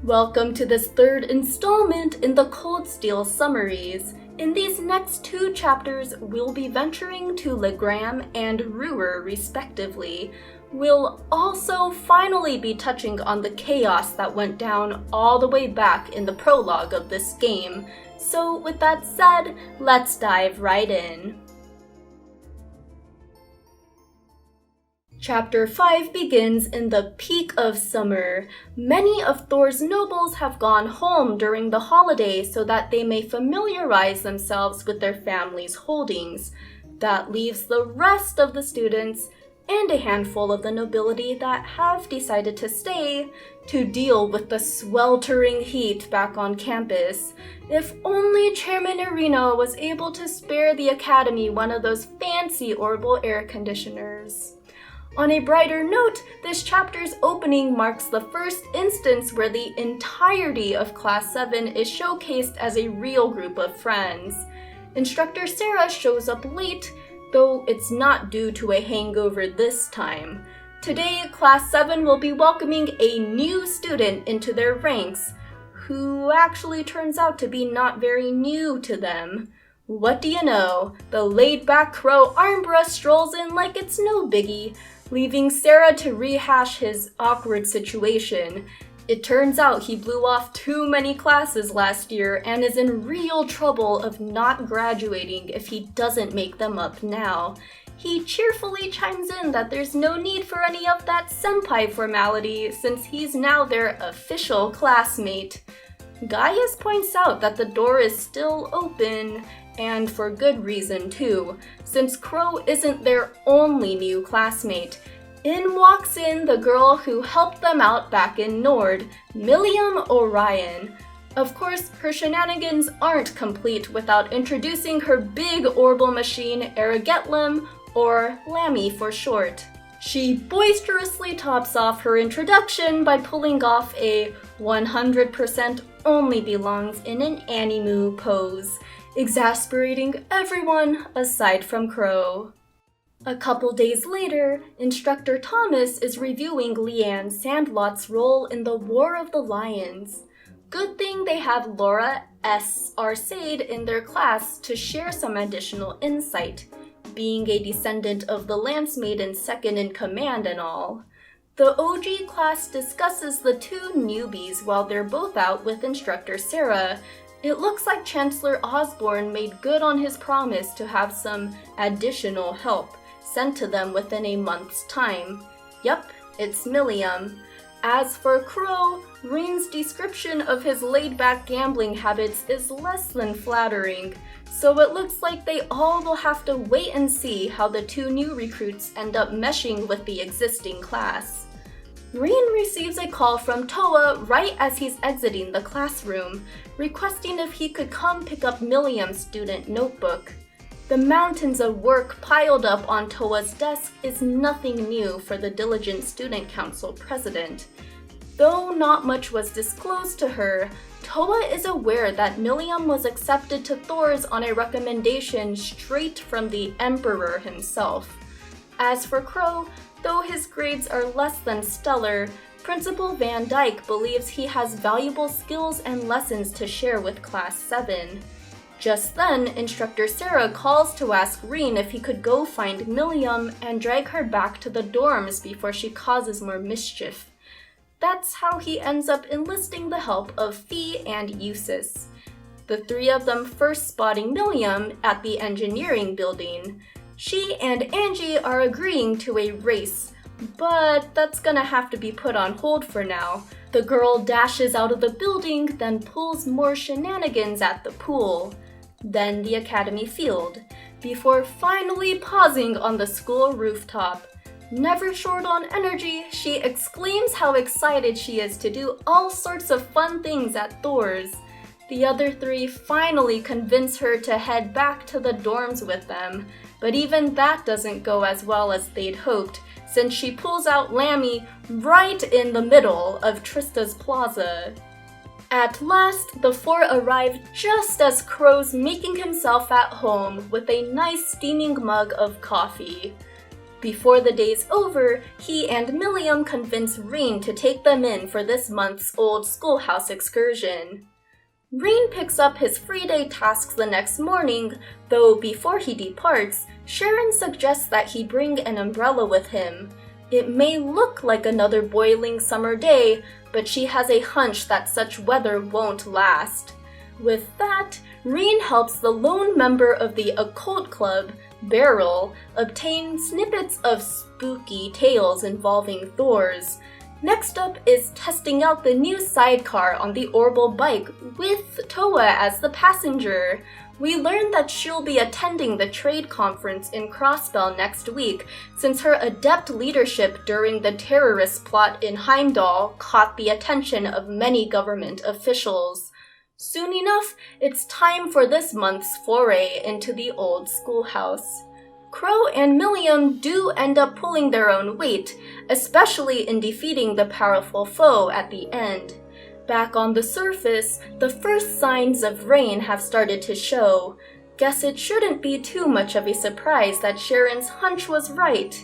Welcome to this third installment in the Cold Steel summaries. In these next two chapters, we'll be venturing to Legram and Ruhr respectively. We'll also finally be touching on the chaos that went down all the way back in the prologue of this game. So with that said, let's dive right in. Chapter 5 begins in the peak of summer. Many of Thors' nobles have gone home during the holiday so that they may familiarize themselves with their family's holdings. That leaves the rest of the students and a handful of the nobility that have decided to stay to deal with the sweltering heat back on campus. If only Chairman Irina was able to spare the Academy one of those fancy orbital air conditioners. On a brighter note, this chapter's opening marks the first instance where the entirety of Class 7 is showcased as a real group of friends. Instructor Sarah shows up late, though it's not due to a hangover this time. Today, Class 7 will be welcoming a new student into their ranks, who actually turns out to be not very new to them. What do you know? The laid-back Crow Armbrush strolls in like it's no biggie, leaving Sarah to rehash his awkward situation. It turns out he blew off too many classes last year and is in real trouble of not graduating if he doesn't make them up now. He cheerfully chimes in that there's no need for any of that senpai formality since he's now their official classmate. Gaius points out that the door is still open, and for good reason too, since Crow isn't their only new classmate. In walks in the girl who helped them out back in Nord, Milliam Orion. Of course, her shenanigans aren't complete without introducing her big orbital machine Eregetlem, or Lammy for short. She boisterously tops off her introduction by pulling off a 100% only belongs in an animu pose, exasperating everyone aside from Crow. A couple days later, Instructor Thomas is reviewing Leanne Sandlot's role in the War of the Lions. Good thing they have Laura S. Arcade in their class to share some additional insight, being a descendant of the Lance Maiden second in command and all. The OG class discusses the two newbies while they're both out with Instructor Sarah. It looks like Chancellor Osborne made good on his promise to have some additional help sent to them within a month's time. Yup, it's Milliam. As for Crow, Rean's description of his laid-back gambling habits is less than flattering, so it looks like they all will have to wait and see how the two new recruits end up meshing with the existing class. Rean receives a call from Toa right as he's exiting the classroom, requesting if he could come pick up Milliam's student notebook. The mountains of work piled up on Toa's desk is nothing new for the diligent student council president. Though not much was disclosed to her, Toa is aware that Milliam was accepted to Thors on a recommendation straight from the Emperor himself. As for Crow, though his grades are less than stellar, Principal Van Dyke believes he has valuable skills and lessons to share with Class 7. Just then, Instructor Sarah calls to ask Rean if he could go find Milliam and drag her back to the dorms before she causes more mischief. That's how he ends up enlisting the help of Fee and Eustace. The three of them first spotting Milliam at the engineering building. She and Angie are agreeing to a race, but that's gonna have to be put on hold for now. The girl dashes out of the building, then pulls more shenanigans at the pool. Then the academy field, before finally pausing on the school rooftop. Never short on energy, she exclaims how excited she is to do all sorts of fun things at Thors. The other three finally convince her to head back to the dorms with them, but even that doesn't go as well as they'd hoped, since she pulls out Lammy right in the middle of Trista's plaza. At last, the four arrive just as Crow's making himself at home with a nice steaming mug of coffee. Before the day's over, he and Milliam convince Rean to take them in for this month's old schoolhouse excursion. Rean picks up his free day tasks the next morning, though before he departs, Sharon suggests that he bring an umbrella with him. It may look like another boiling summer day, but she has a hunch that such weather won't last. With that, Rean helps the lone member of the occult club, Beryl, obtain snippets of spooky tales involving Thors. Next up is testing out the new sidecar on the Orbital bike with Toa as the passenger. We learn that she'll be attending the trade conference in Crossbell next week, since her adept leadership during the terrorist plot in Heimdall caught the attention of many government officials. Soon enough, it's time for this month's foray into the old schoolhouse. Crow and Milliam do end up pulling their own weight, especially in defeating the powerful foe at the end. Back on the surface, the first signs of rain have started to show. Guess it shouldn't be too much of a surprise that Sharon's hunch was right.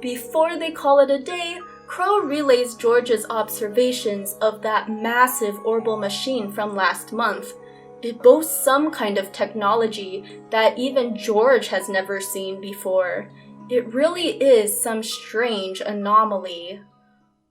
Before they call it a day, Crow relays George's observations of that massive orbital machine from last month. It boasts some kind of technology that even George has never seen before. It really is some strange anomaly.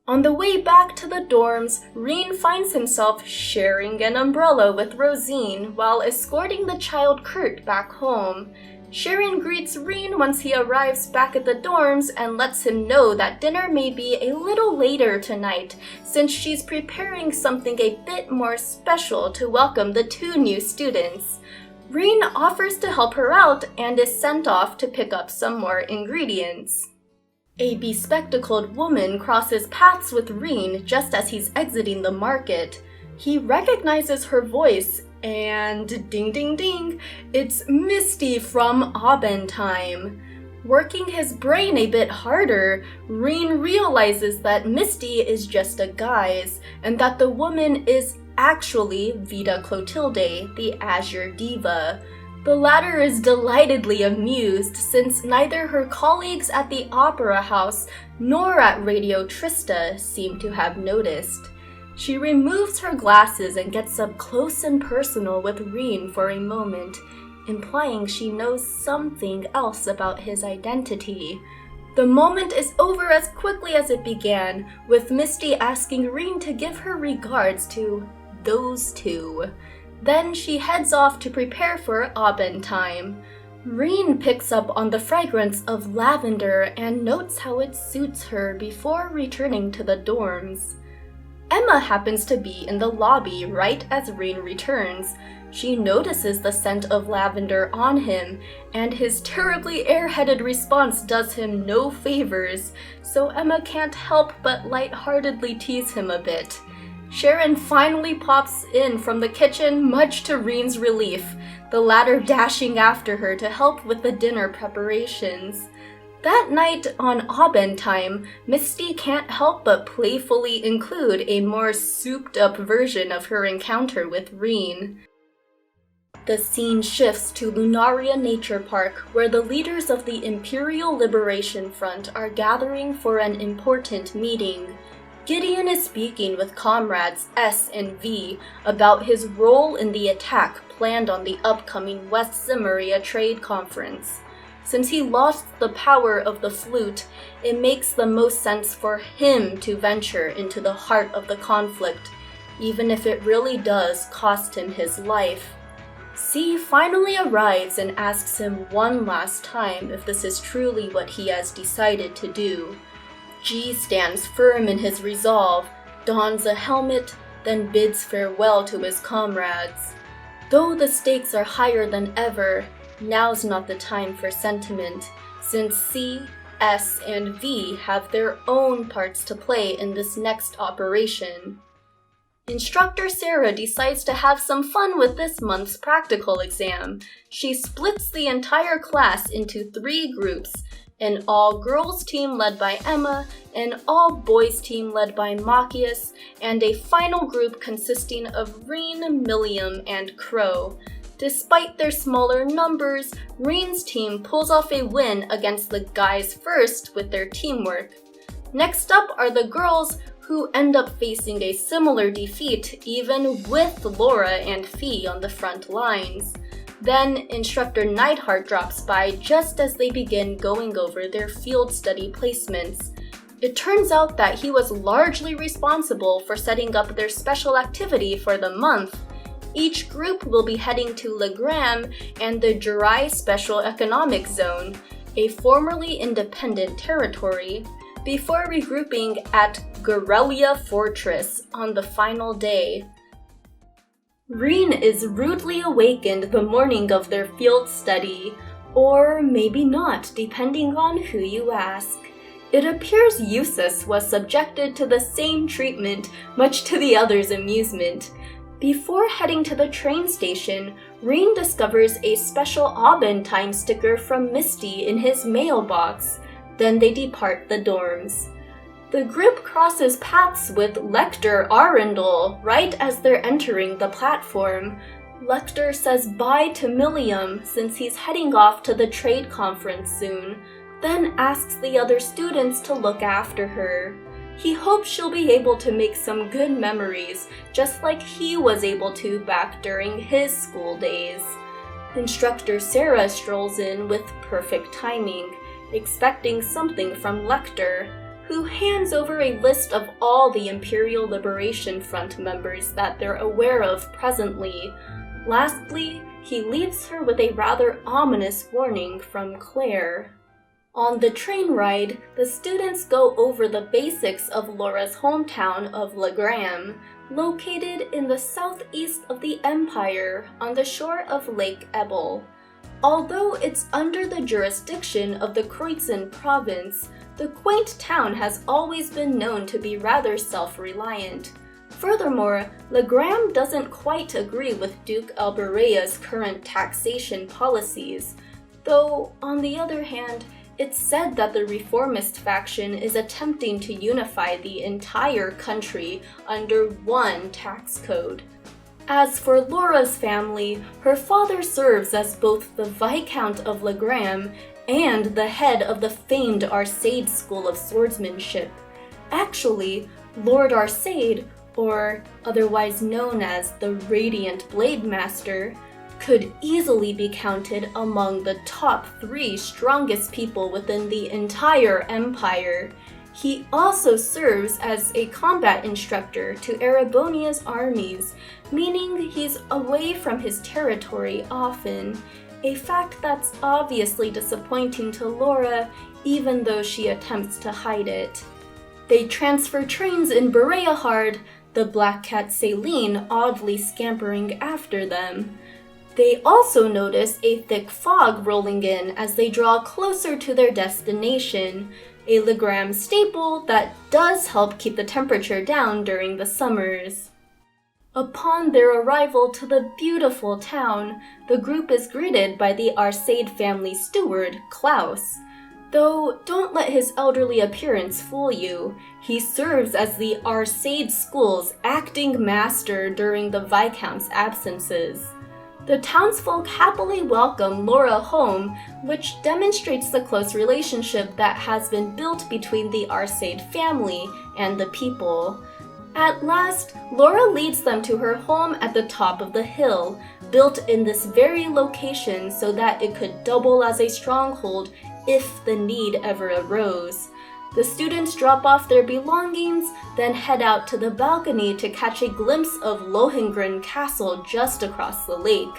On the way back to the dorms, Rean finds himself sharing an umbrella with Rosine while escorting the child Kurt back home. Sharon greets Rean once he arrives back at the dorms and lets him know that dinner may be a little later tonight, since she's preparing something a bit more special to welcome the two new students. Rean offers to help her out and is sent off to pick up some more ingredients. A bespectacled woman crosses paths with Rean just as he's exiting the market. He recognizes her voice, and ding ding ding, it's Misty from Abentime. Working his brain a bit harder, Rean realizes that Misty is just a guise, and that the woman is actually Vita Clotilde, the Azure Diva. The latter is delightedly amused since neither her colleagues at the Opera House nor at Radio Trista seem to have noticed. She removes her glasses and gets up close and personal with Rean for a moment, implying she knows something else about his identity. The moment is over as quickly as it began, with Misty asking Rean to give her regards to those two. Then she heads off to prepare for Abendtime. Rean picks up on the fragrance of lavender and notes how it suits her before returning to the dorms. Emma happens to be in the lobby right as Rean returns. She notices the scent of lavender on him, and his terribly airheaded response does him no favors, so Emma can't help but lightheartedly tease him a bit. Sharon finally pops in from the kitchen, much to Rean's relief, the latter dashing after her to help with the dinner preparations. That night on Abendtime, Misty can't help but playfully include a more souped-up version of her encounter with Rean. The scene shifts to Lunaria Nature Park, where the leaders of the Imperial Liberation Front are gathering for an important meeting. Gideon is speaking with comrades S and V about his role in the attack planned on the upcoming West Zemuria Trade Conference. Since he lost the power of the flute, it makes the most sense for him to venture into the heart of the conflict, even if it really does cost him his life. C finally arrives and asks him one last time if this is truly what he has decided to do. G stands firm in his resolve, dons a helmet, then bids farewell to his comrades. Though the stakes are higher than ever, now's not the time for sentiment, since C, S, and V have their own parts to play in this next operation. Instructor Sarah decides to have some fun with this month's practical exam. She splits the entire class into 3 groups, an all-girls team led by Emma, an all-boys team led by Machias, and a final group consisting of Rean, Milliam, and Crow. Despite their smaller numbers, Rean's team pulls off a win against the guys first with their teamwork. Next up are the girls, who end up facing a similar defeat even with Laura and Fee on the front lines. Then Instructor Neidhart drops by just as they begin going over their field study placements. It turns out that he was largely responsible for setting up their special activity for the month. Each group will be heading to Legram and the Jurai Special Economic Zone, a formerly independent territory, before regrouping at Garrelia Fortress on the final day. Rean is rudely awakened the morning of their field study, or maybe not, depending on who you ask. It appears Eustace was subjected to the same treatment, much to the others' amusement. Before heading to the train station, Rean discovers a special Aubin time sticker from Misty in his mailbox. Then they depart the dorms. The group crosses paths with Lector Arundel right as they're entering the platform. Lecter says bye to Milliam since he's heading off to the trade conference soon, then asks the other students to look after her. He hopes she'll be able to make some good memories, just like he was able to back during his school days. Instructor Sarah strolls in with perfect timing, expecting something from Lecter, who hands over a list of all the Imperial Liberation Front members that they're aware of presently. Lastly, he leaves her with a rather ominous warning from Claire. On the train ride, the students go over the basics of Laura's hometown of Legram, located in the southeast of the Empire on the shore of Lake Ebel. Although it's under the jurisdiction of the Kreutzen province, the quaint town has always been known to be rather self-reliant. Furthermore, Legram doesn't quite agree with Duke Alberea's current taxation policies, though, on the other hand, it's said that the reformist faction is attempting to unify the entire country under one tax code. As for Laura's family, her father serves as both the Viscount of Legram and the head of the famed Arcade School of Swordsmanship. Actually, Lord Arcade, or otherwise known as the Radiant Blade Master, could easily be counted among the top 3 strongest people within the entire empire. He also serves as a combat instructor to Erebonia's armies, meaning he's away from his territory often, a fact that's obviously disappointing to Laura, even though she attempts to hide it. They transfer trains in Bereahard, the black cat Celine oddly scampering after them. They also notice a thick fog rolling in as they draw closer to their destination, a Legram staple that does help keep the temperature down during the summers. Upon their arrival to the beautiful town, the group is greeted by the Arcade family steward, Klaus. Though, don't let his elderly appearance fool you. He serves as the Arcade School's acting master during the Viscount's absences. The townsfolk happily welcome Laura home, which demonstrates the close relationship that has been built between the Arcade family and the people. At last, Laura leads them to her home at the top of the hill, built in this very location so that it could double as a stronghold if the need ever arose. The students drop off their belongings, then head out to the balcony to catch a glimpse of Lohengrin Castle just across the lake.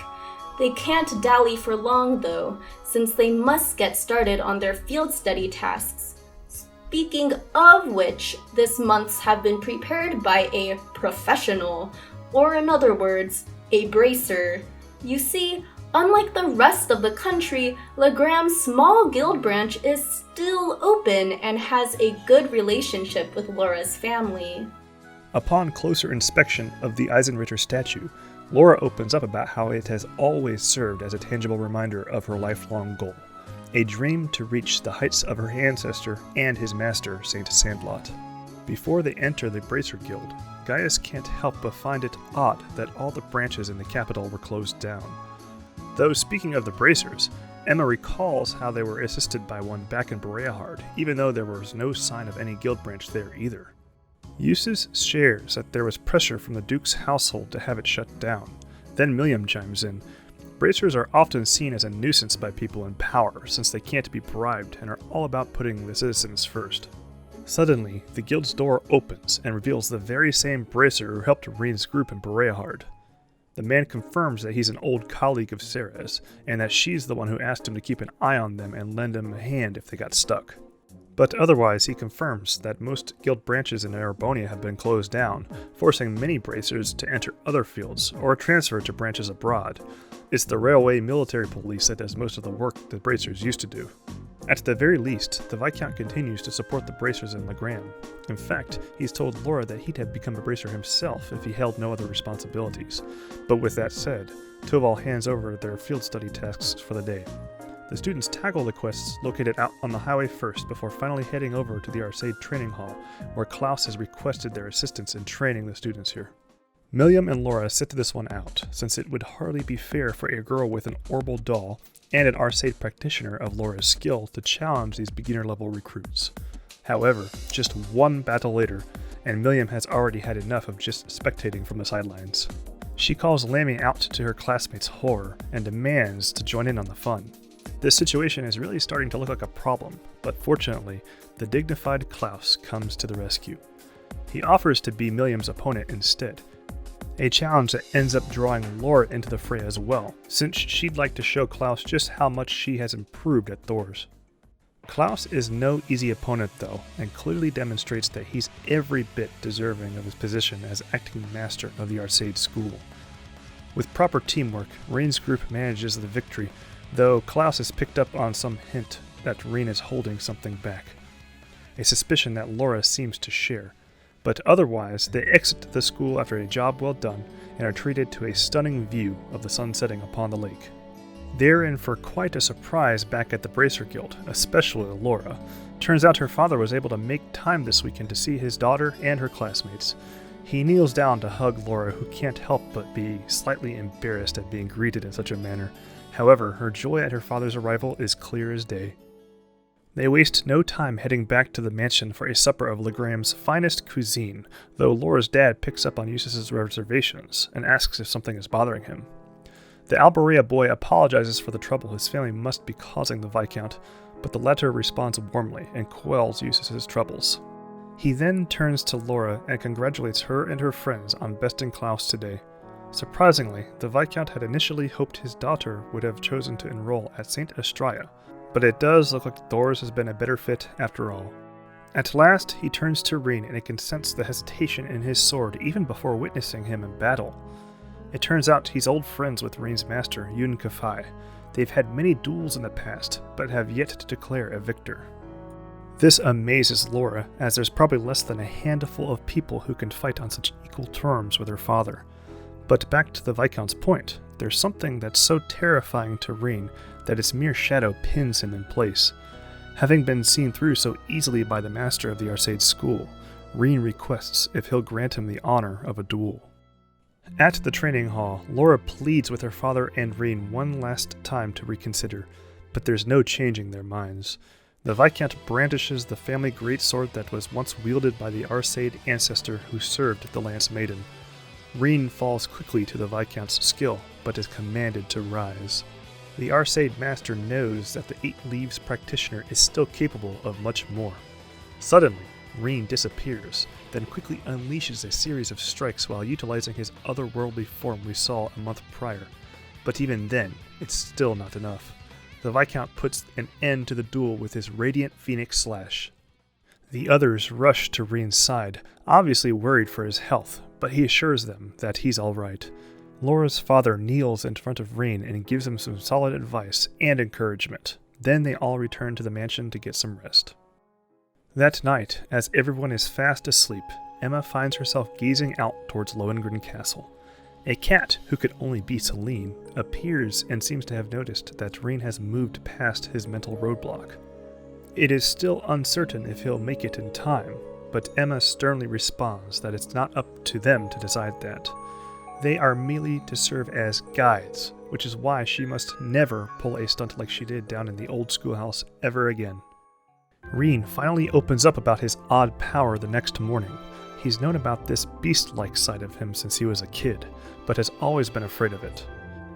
They can't dally for long though, since they must get started on their field study tasks. Speaking of which, this month's have been prepared by a professional, or in other words, a bracer. You see, unlike the rest of the country, Legram's small guild branch is still open and has a good relationship with Laura's family. Upon closer inspection of the Eisenritter statue, Laura opens up about how it has always served as a tangible reminder of her lifelong goal, a dream to reach the heights of her ancestor and his master, Saint Sandlot. Before they enter the Bracer Guild, Gaius can't help but find it odd that all the branches in the capital were closed down. Though speaking of the bracers, Emma recalls how they were assisted by one back in Bereahard, even though there was no sign of any guild branch there either. Eustace shares that there was pressure from the Duke's household to have it shut down. Then Milliam chimes in. Bracers are often seen as a nuisance by people in power, since they can't be bribed and are all about putting the citizens first. Suddenly, the guild's door opens and reveals the very same bracer who helped Rean's group in Bereahard. The man confirms that he's an old colleague of Sarah's, and that she's the one who asked him to keep an eye on them and lend them a hand if they got stuck. But otherwise, he confirms that most guild branches in Erebonia have been closed down, forcing many bracers to enter other fields or transfer to branches abroad. It's the railway military police that does most of the work the bracers used to do. At the very least, the Viscount continues to support the bracers in Legram. In fact, he's told Laura that he'd have become a bracer himself if he held no other responsibilities. But with that said, Toval hands over their field study tasks for the day. The students tackle the quests located out on the highway first before finally heading over to the Arcade Training Hall, where Klaus has requested their assistance in training the students here. Milliam and Laura sit this one out, since it would hardly be fair for a girl with an Orbital doll and an Arcade practitioner of Laura's skill to challenge these beginner-level recruits. However, just one battle later, and Milliam has already had enough of just spectating from the sidelines. She calls Lammy out to her classmates' horror and demands to join in on the fun. This situation is really starting to look like a problem, but fortunately, the dignified Klaus comes to the rescue. He offers to be Milliam's opponent instead, a challenge that ends up drawing Laura into the fray as well, since she'd like to show Klaus just how much she has improved at Thors. Klaus is no easy opponent though, and clearly demonstrates that he's every bit deserving of his position as acting master of the Arcade School. With proper teamwork, Rean's group manages the victory, though Klaus has picked up on some hint that Rean is holding something back. A suspicion that Laura seems to share. But otherwise, they exit the school after a job well done and are treated to a stunning view of the sun setting upon the lake. They're in for quite a surprise back at the Bracer Guild, especially Laura. Turns out her father was able to make time this weekend to see his daughter and her classmates. He kneels down to hug Laura, who can't help but be slightly embarrassed at being greeted in such a manner. However, her joy at her father's arrival is clear as day. They waste no time heading back to the mansion for a supper of Legram's finest cuisine, though Laura's dad picks up on Eustace's reservations and asks if something is bothering him. The Alberea boy apologizes for the trouble his family must be causing the Viscount, but the latter responds warmly and quells Eustace's troubles. He then turns to Laura and congratulates her and her friends on besting Klaus today. Surprisingly, the Viscount had initially hoped his daughter would have chosen to enroll at St. Estrella, but it does look like Thors has been a better fit after all. At last, he turns to Rean and can sense the hesitation in his sword even before witnessing him in battle. It turns out he's old friends with Rean's master, Yun Kafai. They've had many duels in the past, but have yet to declare a victor. This amazes Laura, as there's probably less than a handful of people who can fight on such equal terms with her father. But back to the Viscount's point, there's something that's so terrifying to Rean that its mere shadow pins him in place. Having been seen through so easily by the master of the Arcade School, Rean requests if he'll grant him the honor of a duel. At the training hall, Laura pleads with her father and Rean one last time to reconsider, but there's no changing their minds. The Viscount brandishes the family greatsword that was once wielded by the Arcade ancestor who served the Lance Maiden. Rean falls quickly to the Viscount's skill, but is commanded to rise. The Arcade master knows that the Eight Leaves practitioner is still capable of much more. Suddenly, Rean disappears, then quickly unleashes a series of strikes while utilizing his otherworldly form we saw a month prior. But even then, it's still not enough. The Viscount puts an end to the duel with his Radiant Phoenix Slash. The others rush to Rean's side, obviously worried for his health, but he assures them that he's alright. Laura's father kneels in front of Rean and gives him some solid advice and encouragement. Then they all return to the mansion to get some rest. That night, as everyone is fast asleep, Emma finds herself gazing out towards Lohengrin Castle. A cat, who could only be Celine, appears and seems to have noticed that Rean has moved past his mental roadblock. It is still uncertain if he'll make it in time, but Emma sternly responds that it's not up to them to decide that. They are merely to serve as guides, which is why she must never pull a stunt like she did down in the old schoolhouse ever again. Rean finally opens up about his odd power the next morning. He's known about this beast-like side of him since he was a kid, but has always been afraid of it.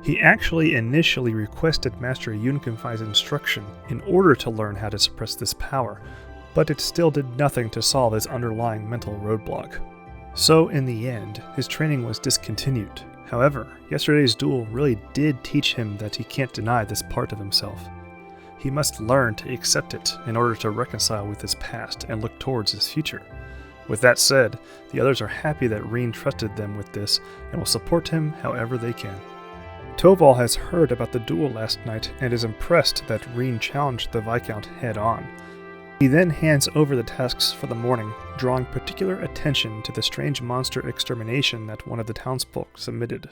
He actually initially requested Master Yunkenfai's instruction in order to learn how to suppress this power, but it still did nothing to solve his underlying mental roadblock. So in the end, his training was discontinued. However, yesterday's duel really did teach him that he can't deny this part of himself. He must learn to accept it in order to reconcile with his past and look towards his future. With that said, the others are happy that Rean trusted them with this and will support him however they can. Toval has heard about the duel last night and is impressed that Rean challenged the Viscount head-on. He then hands over the tasks for the morning, drawing particular attention to the strange monster extermination that one of the townsfolk submitted.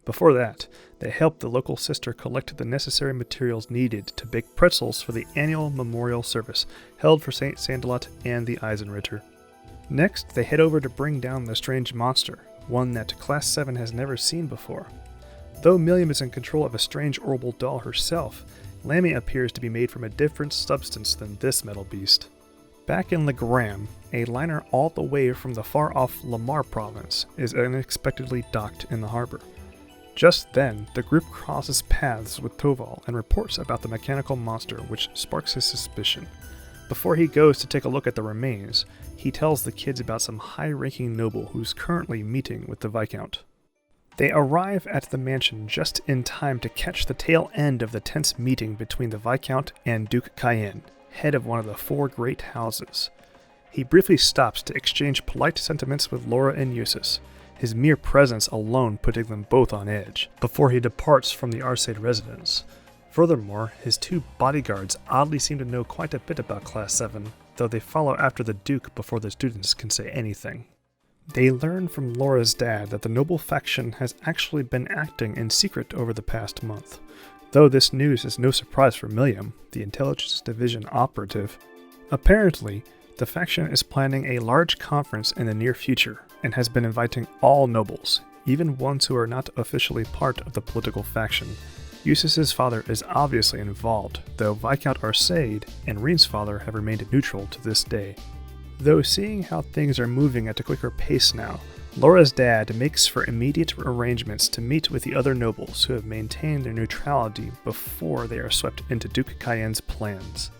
Before that, they help the local sister collect the necessary materials needed to bake pretzels for the annual memorial service held for St. Sandelot and the Eisenritter. Next, they head over to bring down the strange monster, one that Class 7 has never seen before. Though Milliam is in control of a strange orbital doll herself, Lammy appears to be made from a different substance than this metal beast. Back in Legram, a liner all the way from the far-off Lamar province is unexpectedly docked in the harbor. Just then, the group crosses paths with Toval and reports about the mechanical monster, which sparks his suspicion. Before he goes to take a look at the remains, he tells the kids about some high-ranking noble who's currently meeting with the Viscount. They arrive at the mansion just in time to catch the tail end of the tense meeting between the Viscount and Duke Cayenne, head of one of the four great houses. He briefly stops to exchange polite sentiments with Laura and Eustace, his mere presence alone putting them both on edge, before he departs from the Arcade residence. Furthermore, his two bodyguards oddly seem to know quite a bit about Class 7, though they follow after the Duke before the students can say anything. They learn from Laura's dad that the noble faction has actually been acting in secret over the past month, though this news is no surprise for Milliam, the intelligence division operative. Apparently, the faction is planning a large conference in the near future, and has been inviting all nobles, even ones who are not officially part of the political faction. Eustace's father is obviously involved, though Viscount Arcade and Rean's father have remained neutral to this day. Though seeing how things are moving at a quicker pace now, Laura's dad makes for immediate arrangements to meet with the other nobles who have maintained their neutrality before they are swept into Duke Cayenne's plans.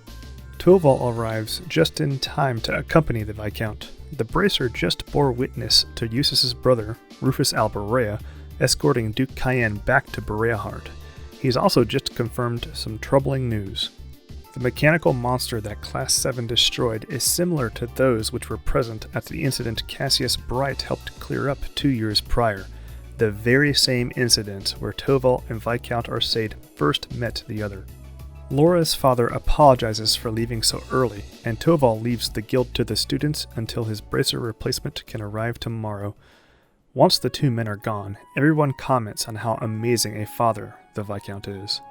Toval arrives just in time to accompany the Viscount. The Bracer just bore witness to Eustace's brother, Rufus Alberea, escorting Duke Cayenne back to Bereahard. He's also just confirmed some troubling news. The mechanical monster that Class 7 destroyed is similar to those which were present at the incident Cassius Bright helped clear up 2 years prior, the very same incident where Toval and Viscount Arcade first met the other. Laura's father apologizes for leaving so early, and Toval leaves the guild to the students until his bracer replacement can arrive tomorrow. Once the two men are gone, everyone comments on how amazing a father the Viscount is.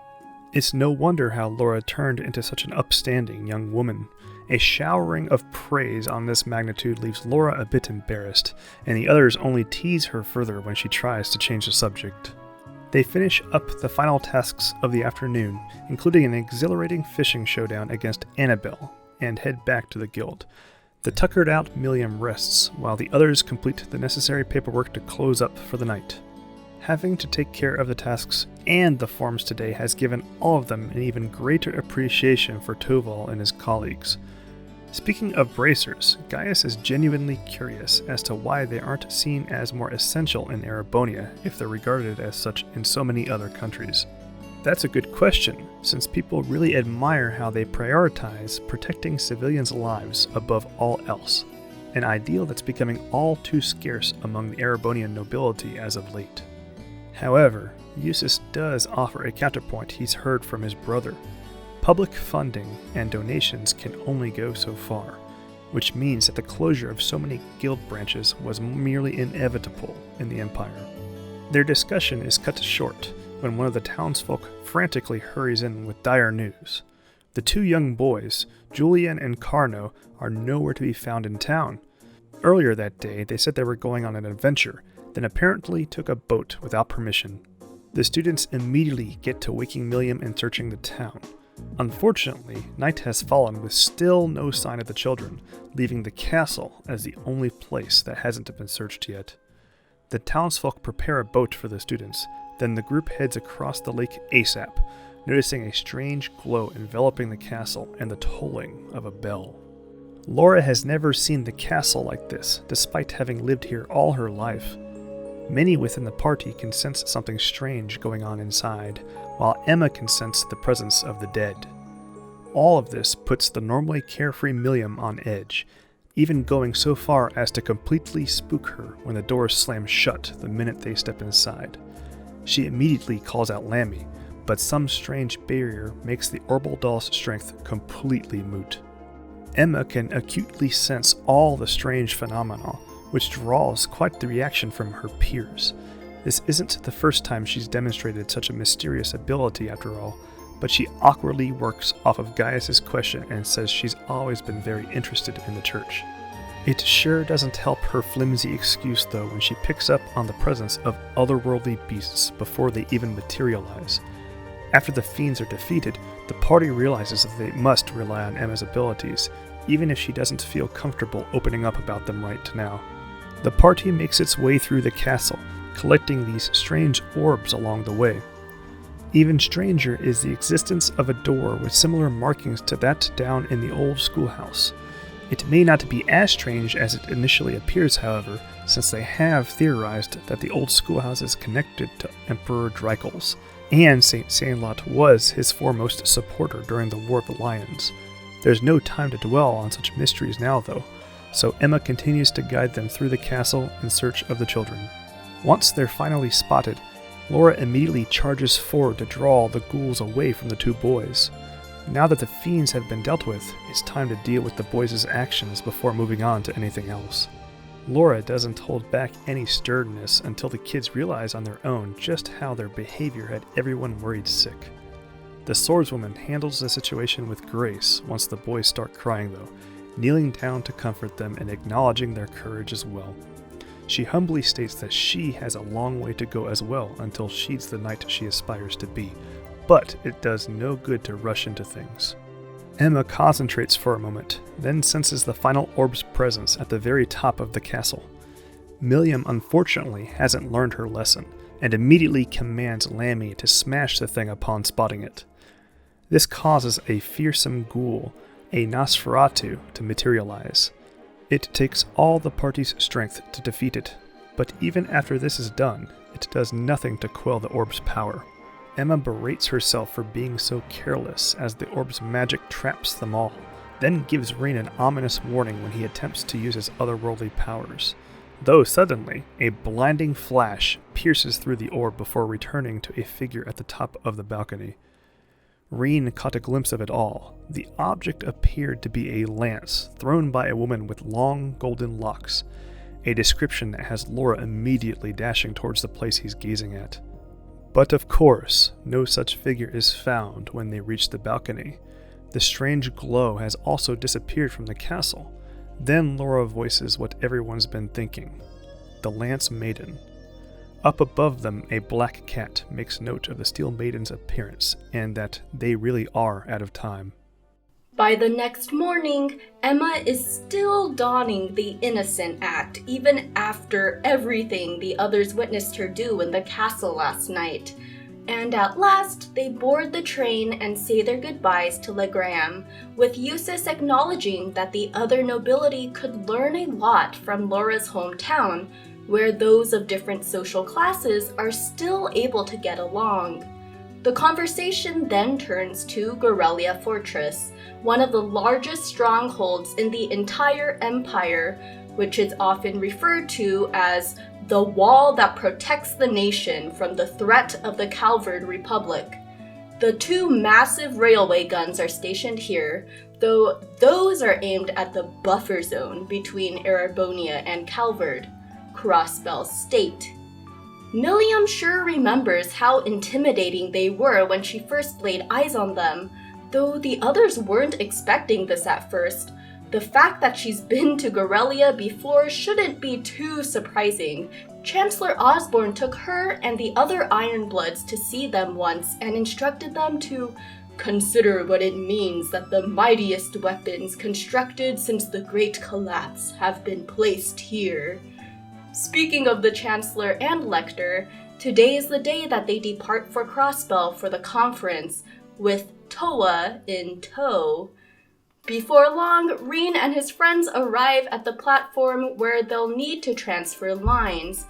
It's no wonder how Laura turned into such an upstanding young woman. A showering of praise on this magnitude leaves Laura a bit embarrassed, and the others only tease her further when she tries to change the subject. They finish up the final tasks of the afternoon, including an exhilarating fishing showdown against Annabelle, and head back to the guild. The tuckered-out Milliam rests, while the others complete the necessary paperwork to close up for the night. Having to take care of the tasks and the forms today has given all of them an even greater appreciation for Toval and his colleagues. Speaking of bracers, Gaius is genuinely curious as to why they aren't seen as more essential in Erebonia if they're regarded as such in so many other countries. That's a good question, since people really admire how they prioritize protecting civilians' lives above all else, an ideal that's becoming all too scarce among the Erebonian nobility as of late. However, Eustace does offer a counterpoint he's heard from his brother. Public funding and donations can only go so far, which means that the closure of so many guild branches was merely inevitable in the Empire. Their discussion is cut short when one of the townsfolk frantically hurries in with dire news. The two young boys, Julian and Carno, are nowhere to be found in town. Earlier that day, they said they were going on an adventure, then apparently took a boat without permission. The students immediately get to waking Milliam and searching the town. Unfortunately, night has fallen with still no sign of the children, leaving the castle as the only place that hasn't been searched yet. The townsfolk prepare a boat for the students, then the group heads across the lake ASAP, noticing a strange glow enveloping the castle and the tolling of a bell. Laura has never seen the castle like this, despite having lived here all her life. Many within the party can sense something strange going on inside, while Emma can sense the presence of the dead. All of this puts the normally carefree Milliam on edge, even going so far as to completely spook her when the doors slam shut the minute they step inside. She immediately calls out Lammy, but some strange barrier makes the Orbital doll's strength completely moot. Emma can acutely sense all the strange phenomena, which draws quite the reaction from her peers. This isn't the first time she's demonstrated such a mysterious ability after all, but she awkwardly works off of Gaius' question and says she's always been very interested in the church. It sure doesn't help her flimsy excuse though when she picks up on the presence of otherworldly beasts before they even materialize. After the fiends are defeated, the party realizes that they must rely on Emma's abilities, even if she doesn't feel comfortable opening up about them right now. The party makes its way through the castle, collecting these strange orbs along the way. Even stranger is the existence of a door with similar markings to that down in the old schoolhouse. It may not be as strange as it initially appears, however, since they have theorized that the old schoolhouse is connected to Emperor Dreikel's, and St. Sandlot was his foremost supporter during the War of the Lions. There's no time to dwell on such mysteries now, though, so Emma continues to guide them through the castle in search of the children. Once they're finally spotted, Laura immediately charges forward to draw the ghouls away from the two boys. Now that the fiends have been dealt with, it's time to deal with the boys' actions before moving on to anything else. Laura doesn't hold back any sternness until the kids realize on their own just how their behavior had everyone worried sick. The swordswoman handles the situation with grace once the boys start crying though, kneeling down to comfort them and acknowledging their courage as well. She humbly states that she has a long way to go as well until she's the knight she aspires to be, but it does no good to rush into things. Emma concentrates for a moment, then senses the final orb's presence at the very top of the castle. Milliam unfortunately hasn't learned her lesson, and immediately commands Lammy to smash the thing upon spotting it. This causes a fearsome ghoul, a Nosferatu, to materialize. It takes all the party's strength to defeat it, but even after this is done, it does nothing to quell the orb's power. Emma berates herself for being so careless as the orb's magic traps them all, then gives Rean an ominous warning when he attempts to use his otherworldly powers. Though suddenly, a blinding flash pierces through the orb before returning to a figure at the top of the balcony. Rean caught a glimpse of it all. The object appeared to be a lance thrown by a woman with long golden locks, a description that has Laura immediately dashing towards the place he's gazing at. But of course, no such figure is found when they reach the balcony. The strange glow has also disappeared from the castle. Then Laura voices what everyone's been thinking: the Lance Maiden. Up above them, a black cat makes note of the Steel Maiden's appearance, and that they really are out of time. By the next morning, Emma is still donning the innocent act, even after everything the others witnessed her do in the castle last night. And at last, they board the train and say their goodbyes to Legram, with Eustace acknowledging that the other nobility could learn a lot from Laura's hometown, where those of different social classes are still able to get along. The conversation then turns to Garrelia Fortress, one of the largest strongholds in the entire empire, which is often referred to as the wall that protects the nation from the threat of the Calvard Republic. The two massive railway guns are stationed here, though those are aimed at the buffer zone between Erebonia and Calvard, Crossbell State. Milliam sure remembers how intimidating they were when she first laid eyes on them, though the others weren't expecting this at first, The fact that she's been to Garrelia before shouldn't be too surprising. Chancellor Osborne took her and the other Ironbloods to see them once and instructed them to consider what it means that the mightiest weapons constructed since the Great Collapse have been placed here. Speaking of the Chancellor and Lector, today is the day that they depart for Crossbell for the conference, with Toa in tow. Before long, Rean and his friends arrive at the platform where they'll need to transfer lines.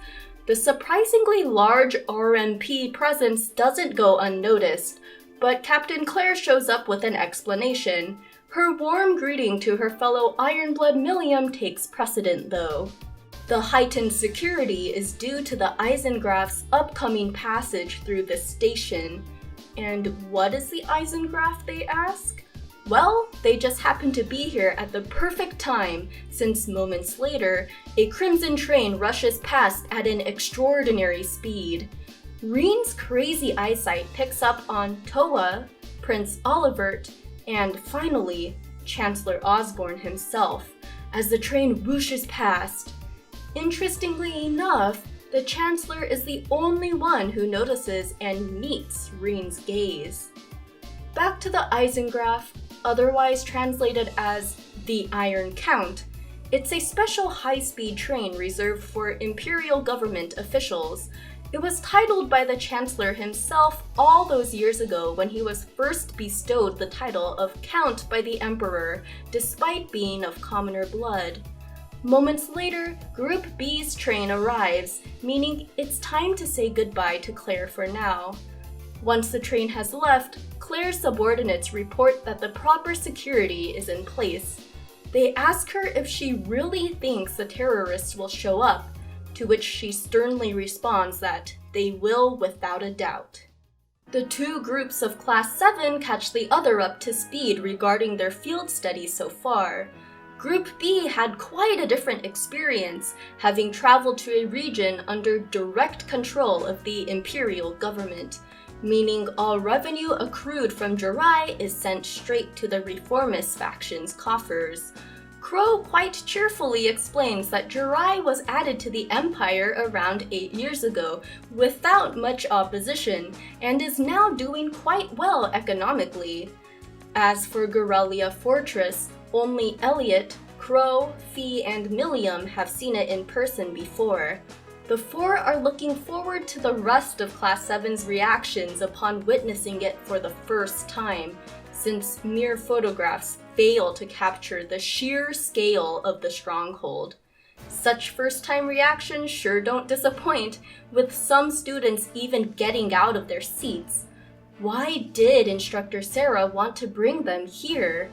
The surprisingly large RMP presence doesn't go unnoticed, but Captain Claire shows up with an explanation. Her warm greeting to her fellow Ironblood Millium takes precedent, though. The heightened security is due to the Eisengraf's upcoming passage through the station. And what is the Eisengraf, they ask? Well, they just happen to be here at the perfect time, since moments later, a crimson train rushes past at an extraordinary speed. Rean's crazy eyesight picks up on Toa, Prince Olivert, and finally, Chancellor Osborne himself, as the train whooshes past. Interestingly enough, the Chancellor is the only one who notices and meets Rean's gaze. Back to the Eisengraf, otherwise translated as the Iron Count. It's a special high-speed train reserved for Imperial government officials. It was titled by the Chancellor himself all those years ago when he was first bestowed the title of Count by the Emperor, despite being of commoner blood. Moments later, Group B's train arrives, meaning it's time to say goodbye to Claire for now. Once the train has left, Claire's subordinates report that the proper security is in place. They ask her if she really thinks the terrorists will show up, to which she sternly responds that they will without a doubt. The two groups of Class VII catch the other up to speed regarding their field studies so far. Group B had quite a different experience, having traveled to a region under direct control of the Imperial government, meaning all revenue accrued from Jirai is sent straight to the reformist faction's coffers. Crow quite cheerfully explains that Jirai was added to the Empire around 8 years ago, without much opposition, and is now doing quite well economically. As for Garrelia Fortress, only Elliot, Crow, Fee, and Milliam have seen it in person before. The four are looking forward to the rest of Class VII's reactions upon witnessing it for the first time, since mere photographs fail to capture the sheer scale of the stronghold. Such first-time reactions sure don't disappoint, with some students even getting out of their seats. Why did Instructor Sarah want to bring them here?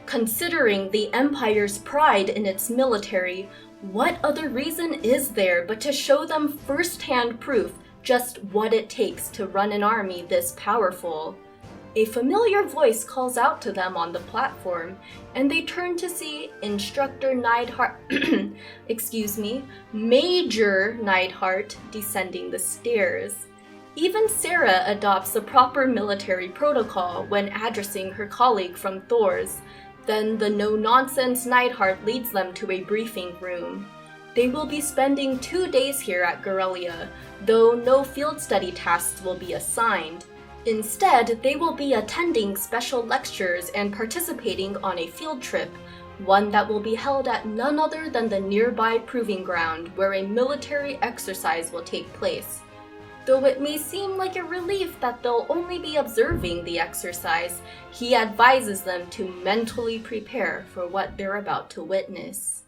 Considering the Empire's pride in its military, what other reason is there but to show them first-hand proof just what it takes to run an army this powerful? A familiar voice calls out to them on the platform, and they turn to see Instructor Neidhart, Major Neidhart descending the stairs. Even Sarah adopts the proper military protocol when addressing her colleague from Thors. Then the no-nonsense Neidhart leads them to a briefing room. They will be spending 2 days here at Garrelia, though no field study tasks will be assigned. Instead, they will be attending special lectures and participating on a field trip, one that will be held at none other than the nearby proving ground where a military exercise will take place. Though it may seem like a relief that they'll only be observing the exercise, he advises them to mentally prepare for what they're about to witness.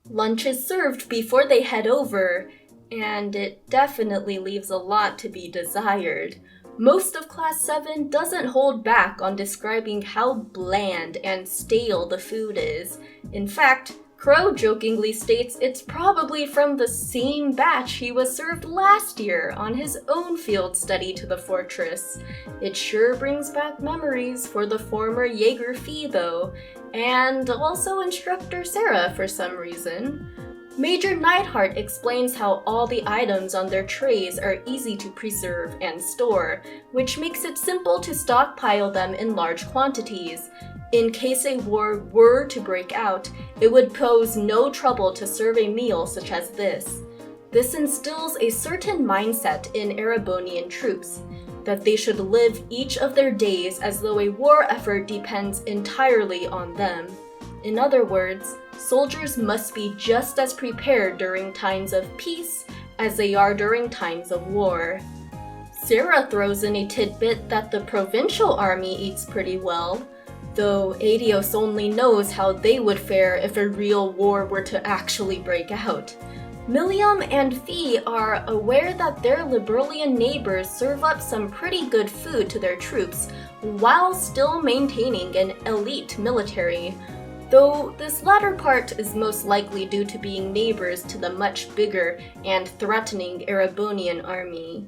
Lunch is served before they head over, and it definitely leaves a lot to be desired. Most of Class VII doesn't hold back on describing how bland and stale the food is. In fact, Crow jokingly states it's probably from the same batch he was served last year on his own field study to the fortress. It sure brings back memories for the former Jaeger Fee though, and also Instructor Sarah for some reason. Major Neidhart explains how all the items on their trays are easy to preserve and store, which makes it simple to stockpile them in large quantities. In case a war were to break out, it would pose no trouble to serve a meal such as this. This instills a certain mindset in Erebonian troops, that they should live each of their days as though a war effort depends entirely on them. In other words, soldiers must be just as prepared during times of peace as they are during times of war. Sarah throws in a tidbit that the provincial army eats pretty well, though Adios only knows how they would fare if a real war were to actually break out. Milliam and Fee are aware that their Liberalian neighbors serve up some pretty good food to their troops, while still maintaining an elite military, though this latter part is most likely due to being neighbors to the much bigger and threatening Erebonian army.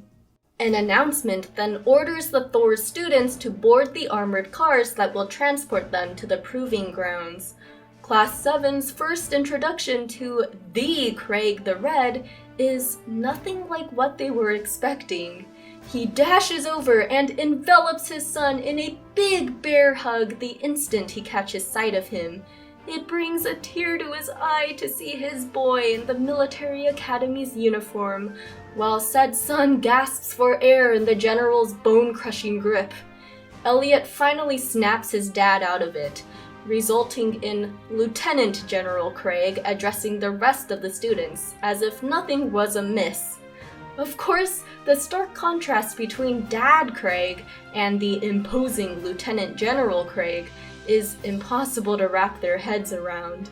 An announcement then orders the Thors students to board the armored cars that will transport them to the proving grounds. Class VII's first introduction to the Craig the Red is nothing like what they were expecting. He dashes over and envelops his son in a big bear hug the instant he catches sight of him. It brings a tear to his eye to see his boy in the military academy's uniform, while said son gasps for air in the general's bone-crushing grip. Elliot finally snaps his dad out of it, resulting in Lieutenant General Craig addressing the rest of the students as if nothing was amiss. Of course, the stark contrast between Dad Craig and the imposing Lieutenant General Craig is impossible to wrap their heads around.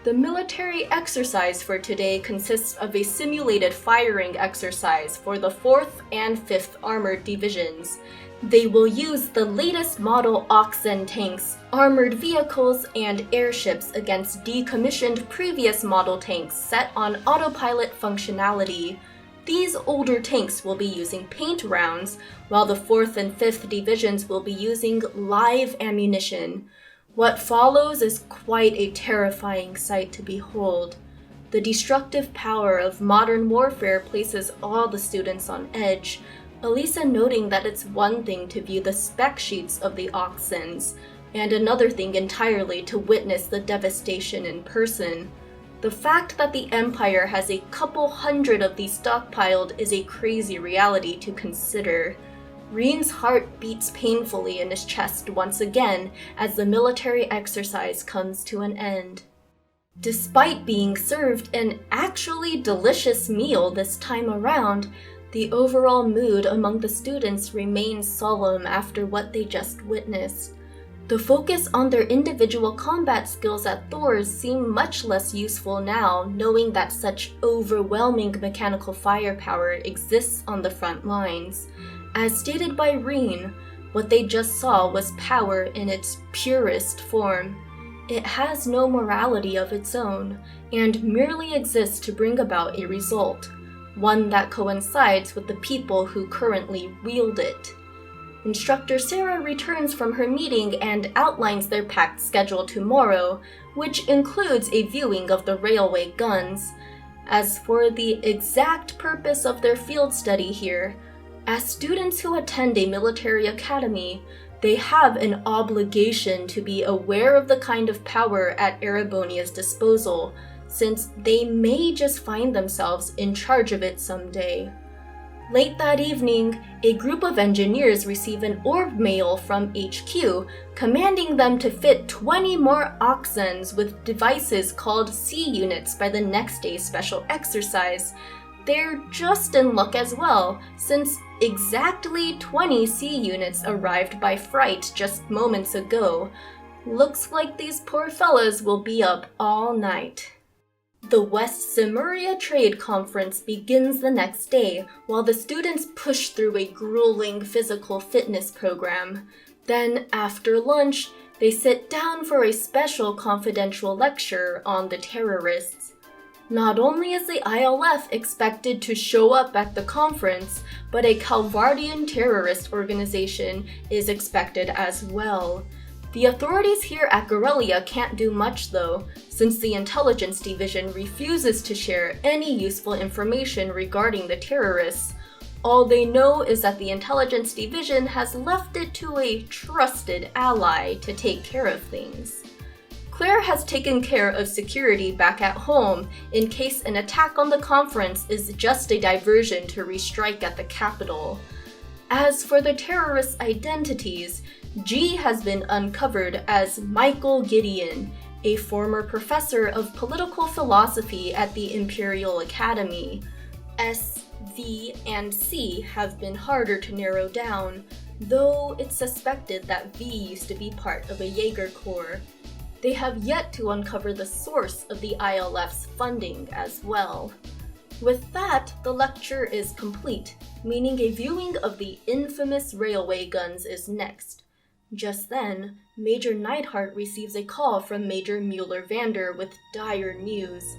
The military exercise for today consists of a simulated firing exercise for the 4th and 5th Armored Divisions. They will use the latest model Oxen tanks, armored vehicles, and airships against decommissioned previous model tanks set on autopilot functionality. These older tanks will be using paint rounds, while the 4th and 5th Divisions will be using live ammunition. What follows is quite a terrifying sight to behold. The destructive power of modern warfare places all the students on edge, Elisa noting that it's one thing to view the spec sheets of the Oxens, and another thing entirely to witness the devastation in person. The fact that the Empire has a couple hundred of these stockpiled is a crazy reality to consider. Rean's heart beats painfully in his chest once again as the military exercise comes to an end. Despite being served an actually delicious meal this time around, the overall mood among the students remains solemn after what they just witnessed. The focus on their individual combat skills at Thors seem much less useful now, knowing that such overwhelming mechanical firepower exists on the front lines. As stated by Rean, what they just saw was power in its purest form. It has no morality of its own, and merely exists to bring about a result, one that coincides with the people who currently wield it. Instructor Sarah returns from her meeting and outlines their packed schedule tomorrow, which includes a viewing of the railway guns. As for the exact purpose of their field study here, as students who attend a military academy, they have an obligation to be aware of the kind of power at Erebonia's disposal, since they may just find themselves in charge of it someday. Late that evening, a group of engineers receive an orb mail from HQ, commanding them to fit 20 more Oxens with devices called C-units by the next day's special exercise. They're just in luck as well, since exactly 20 C-units arrived by freight just moments ago. Looks like these poor fellas will be up all night. The West Zemuria Trade Conference begins the next day, while the students push through a grueling physical fitness program. Then, after lunch, they sit down for a special confidential lecture on the terrorists. Not only is the ILF expected to show up at the conference, but a Calvardian terrorist organization is expected as well. The authorities here at Garrelia can't do much though, since the Intelligence Division refuses to share any useful information regarding the terrorists. All they know is that the Intelligence Division has left it to a trusted ally to take care of things. Claire has taken care of security back at home in case an attack on the conference is just a diversion to restrike at the capital. As for the terrorists' identities, G has been uncovered as Michael Gideon, a former professor of political philosophy at the Imperial Academy. S, V, and C have been harder to narrow down, though it's suspected that V used to be part of a Jaeger Corps. They have yet to uncover the source of the ILF's funding as well. With that, the lecture is complete, meaning a viewing of the infamous railway guns is next. Just then, Major Neidhart receives a call from Major Mueller-Vander with dire news.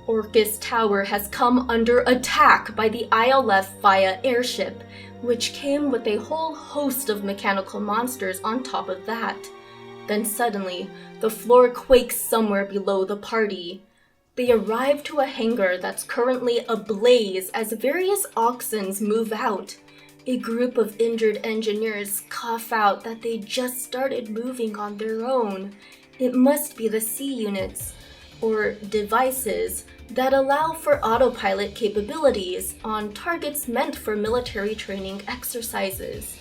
Orcus Tower has come under attack by the ILF via airship, which came with a whole host of mechanical monsters on top of that. Then suddenly, the floor quakes somewhere below the party. They arrive to a hangar that's currently ablaze as various Oxens move out. A group of injured engineers cough out that they just started moving on their own. It must be the C units, or devices, that allow for autopilot capabilities on targets meant for military training exercises.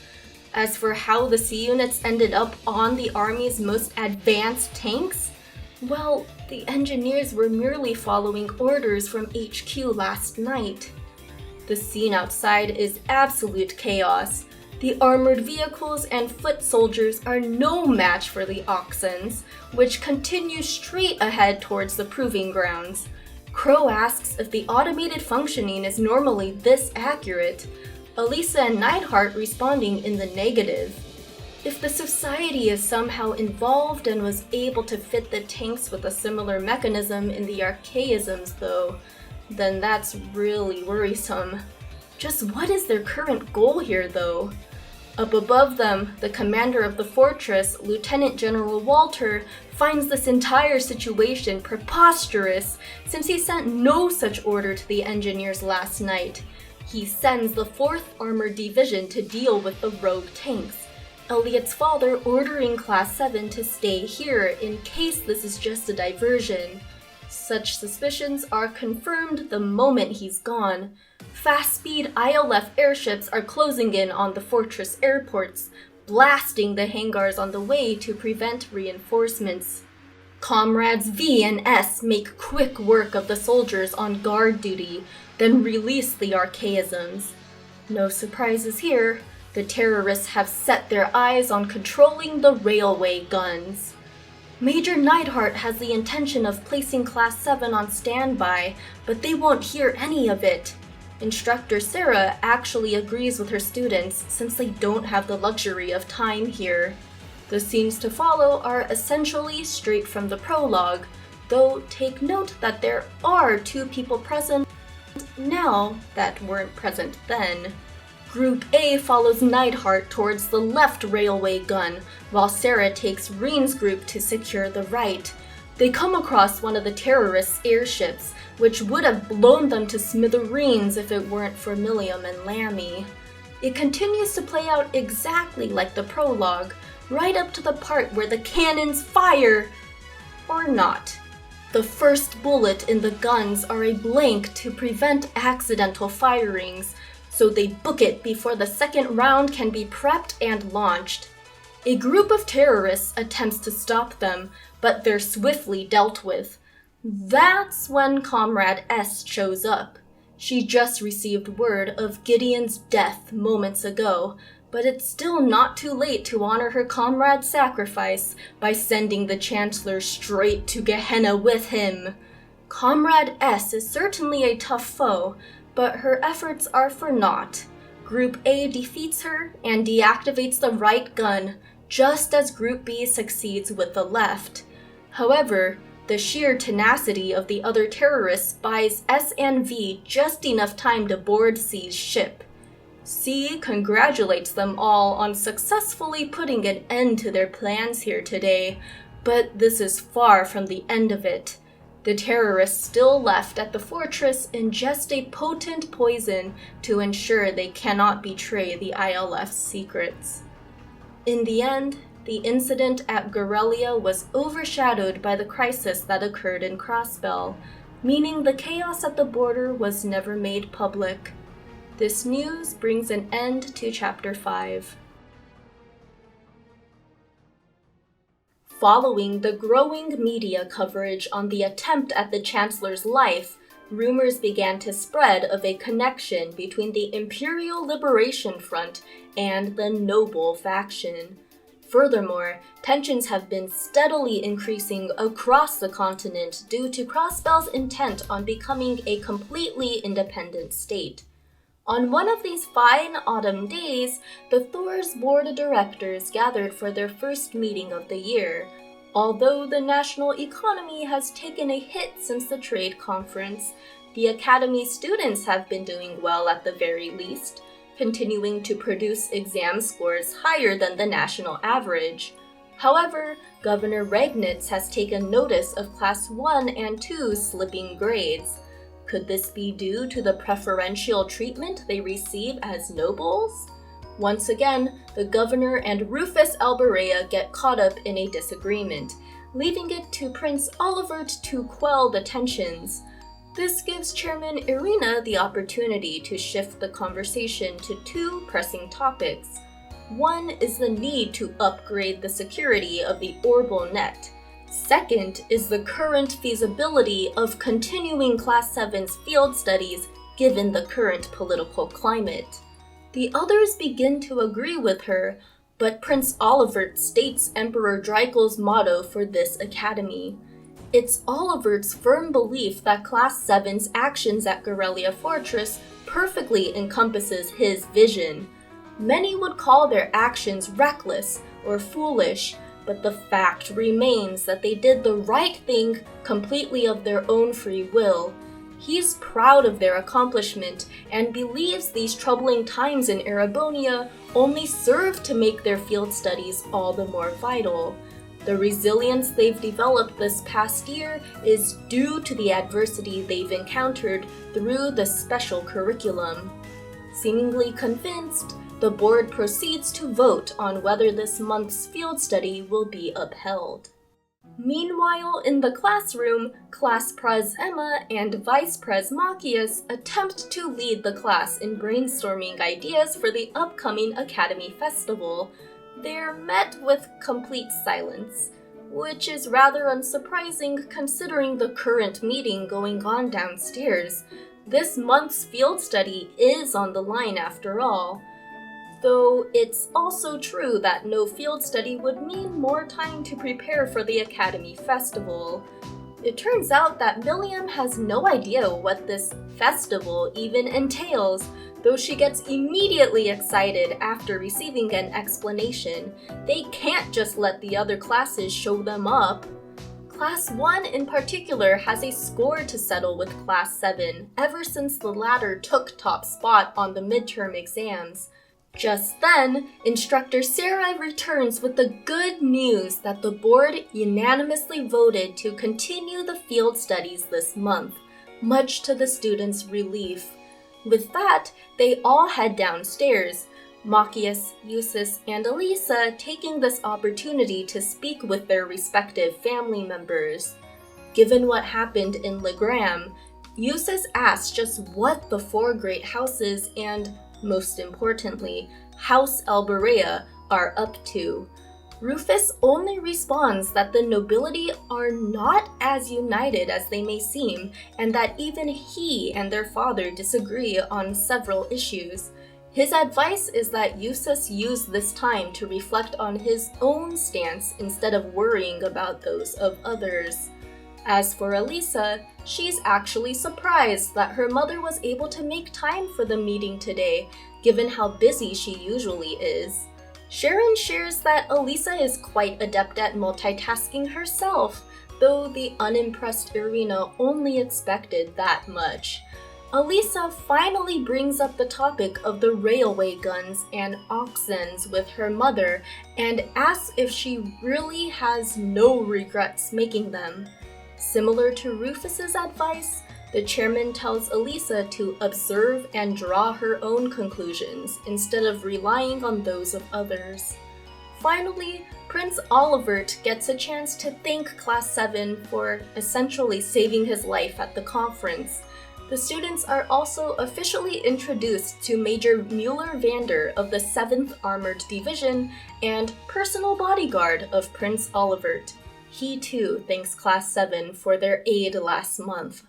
As for how the C units ended up on the Army's most advanced tanks, well, the engineers were merely following orders from HQ last night. The scene outside is absolute chaos. The armored vehicles and foot soldiers are no match for the Oxens, which continue straight ahead towards the proving grounds. Crow asks if the automated functioning is normally this accurate, Elisa and Neidhart responding in the negative. If the society is somehow involved and was able to fit the tanks with a similar mechanism in the archaisms though, then that's really worrisome. Just what is their current goal here though? Up above them, the commander of the fortress, Lieutenant General Walter, finds this entire situation preposterous since he sent no such order to the engineers last night. He sends the 4th Armored Division to deal with the rogue tanks, Elliot's father ordering Class VII to stay here in case this is just a diversion. Such suspicions are confirmed the moment he's gone. Fast-speed ILF airships are closing in on the fortress airports, blasting the hangars on the way to prevent reinforcements. Comrades V and S make quick work of the soldiers on guard duty, then release the archaisms. No surprises here. The terrorists have set their eyes on controlling the railway guns. Major Neidhart has the intention of placing Class 7 on standby, but they won't hear any of it. Instructor Sarah actually agrees with her students since they don't have the luxury of time here. The scenes to follow are essentially straight from the prologue, though take note that there are 2 people present now that weren't present then. Group A follows Neidhart towards the left railway gun, while Sarah takes Rean's group to secure the right. They come across one of the terrorists' airships, which would have blown them to smithereens if it weren't for Milliam and Lammy. It continues to play out exactly like the prologue, right up to the part where the cannons fire, or not. The first bullet in the guns are a blank to prevent accidental firings, so they book it before the second round can be prepped and launched. A group of terrorists attempts to stop them, but they're swiftly dealt with. That's when Comrade S shows up. She just received word of Gideon's death moments ago, but it's still not too late to honor her comrade's sacrifice by sending the Chancellor straight to Gehenna with him. Comrade S is certainly a tough foe, but her efforts are for naught. Group A defeats her and deactivates the right gun, just as Group B succeeds with the left. However, the sheer tenacity of the other terrorists buys S and V just enough time to board C's ship. C congratulates them all on successfully putting an end to their plans here today, but this is far from the end of it. The terrorists still left at the fortress ingest a potent poison to ensure they cannot betray the ILF's secrets. In the end, the incident at Garrelia was overshadowed by the crisis that occurred in Crossbell, meaning the chaos at the border was never made public. This news brings an end to Chapter 5. Following the growing media coverage on the attempt at the Chancellor's life, rumors began to spread of a connection between the Imperial Liberation Front and the Noble faction. Furthermore, tensions have been steadily increasing across the continent due to Crossbell's intent on becoming a completely independent state. On one of these fine autumn days, the Thors board of directors gathered for their first meeting of the year. Although the national economy has taken a hit since the trade conference, the Academy's students have been doing well at the very least, continuing to produce exam scores higher than the national average. However, Governor Regnitz has taken notice of Class I and II slipping grades. Could this be due to the preferential treatment they receive as nobles? Once again, the governor and Rufus Alberea get caught up in a disagreement, leaving it to Prince Olivert to quell the tensions. This gives Chairman Irina the opportunity to shift the conversation to two pressing topics. One is the need to upgrade the security of the Orbal net. Second is the current feasibility of continuing Class VII's field studies given the current political climate. The others begin to agree with her, but Prince Olivert states Emperor Dreikel's motto for this academy. It's Olivert's firm belief that Class VII's actions at Garrelia Fortress perfectly encompasses his vision. Many would call their actions reckless or foolish, but the fact remains that they did the right thing completely of their own free will. He's proud of their accomplishment and believes these troubling times in Erebonia only serve to make their field studies all the more vital. The resilience they've developed this past year is due to the adversity they've encountered through the special curriculum. Seemingly convinced, the board proceeds to vote on whether this month's field study will be upheld. Meanwhile, in the classroom, Class Pres Emma and Vice Pres Machias attempt to lead the class in brainstorming ideas for the upcoming Academy Festival. They're met with complete silence, which is rather unsurprising considering the current meeting going on downstairs. This month's field study is on the line after all. Though it's also true that no field study would mean more time to prepare for the Academy Festival. It turns out that Milliam has no idea what this festival even entails, though she gets immediately excited after receiving an explanation. They can't just let the other classes show them up. Class I in particular has a score to settle with Class VII ever since the latter took top spot on the midterm exams. Just then, Instructor Sarai returns with the good news that the board unanimously voted to continue the field studies this month, much to the students' relief. With that, they all head downstairs, Machias, Eustace, and Elisa taking this opportunity to speak with their respective family members. Given what happened in Legram, Eustace asks just what the four great houses and, most importantly, House Alberea are up to. Rufus only responds that the nobility are not as united as they may seem, and that even he and their father disagree on several issues. His advice is that Eustace use this time to reflect on his own stance instead of worrying about those of others. As for Elisa, she's actually surprised that her mother was able to make time for the meeting today, given how busy she usually is. Sharon shares that Elisa is quite adept at multitasking herself, though the unimpressed Irina only expected that much. Elisa finally brings up the topic of the railway guns and oxens with her mother and asks if she really has no regrets making them. Similar to Rufus's advice, the chairman tells Elisa to observe and draw her own conclusions instead of relying on those of others. Finally, Prince Olivert gets a chance to thank Class VII for essentially saving his life at the conference. The students are also officially introduced to Major Mueller-Vander of the 7th Armored Division and personal bodyguard of Prince Olivert. He too thanks Class VII for their aid last month.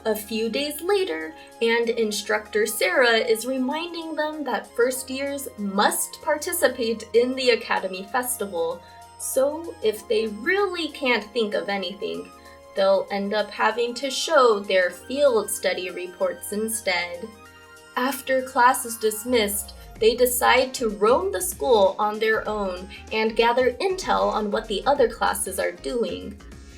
A few days later, and Instructor Sarah is reminding them that first years must participate in the Academy Festival, so if they really can't think of anything, they'll end up having to show their field study reports instead. After class is dismissed, they decide to roam the school on their own and gather intel on what the other classes are doing.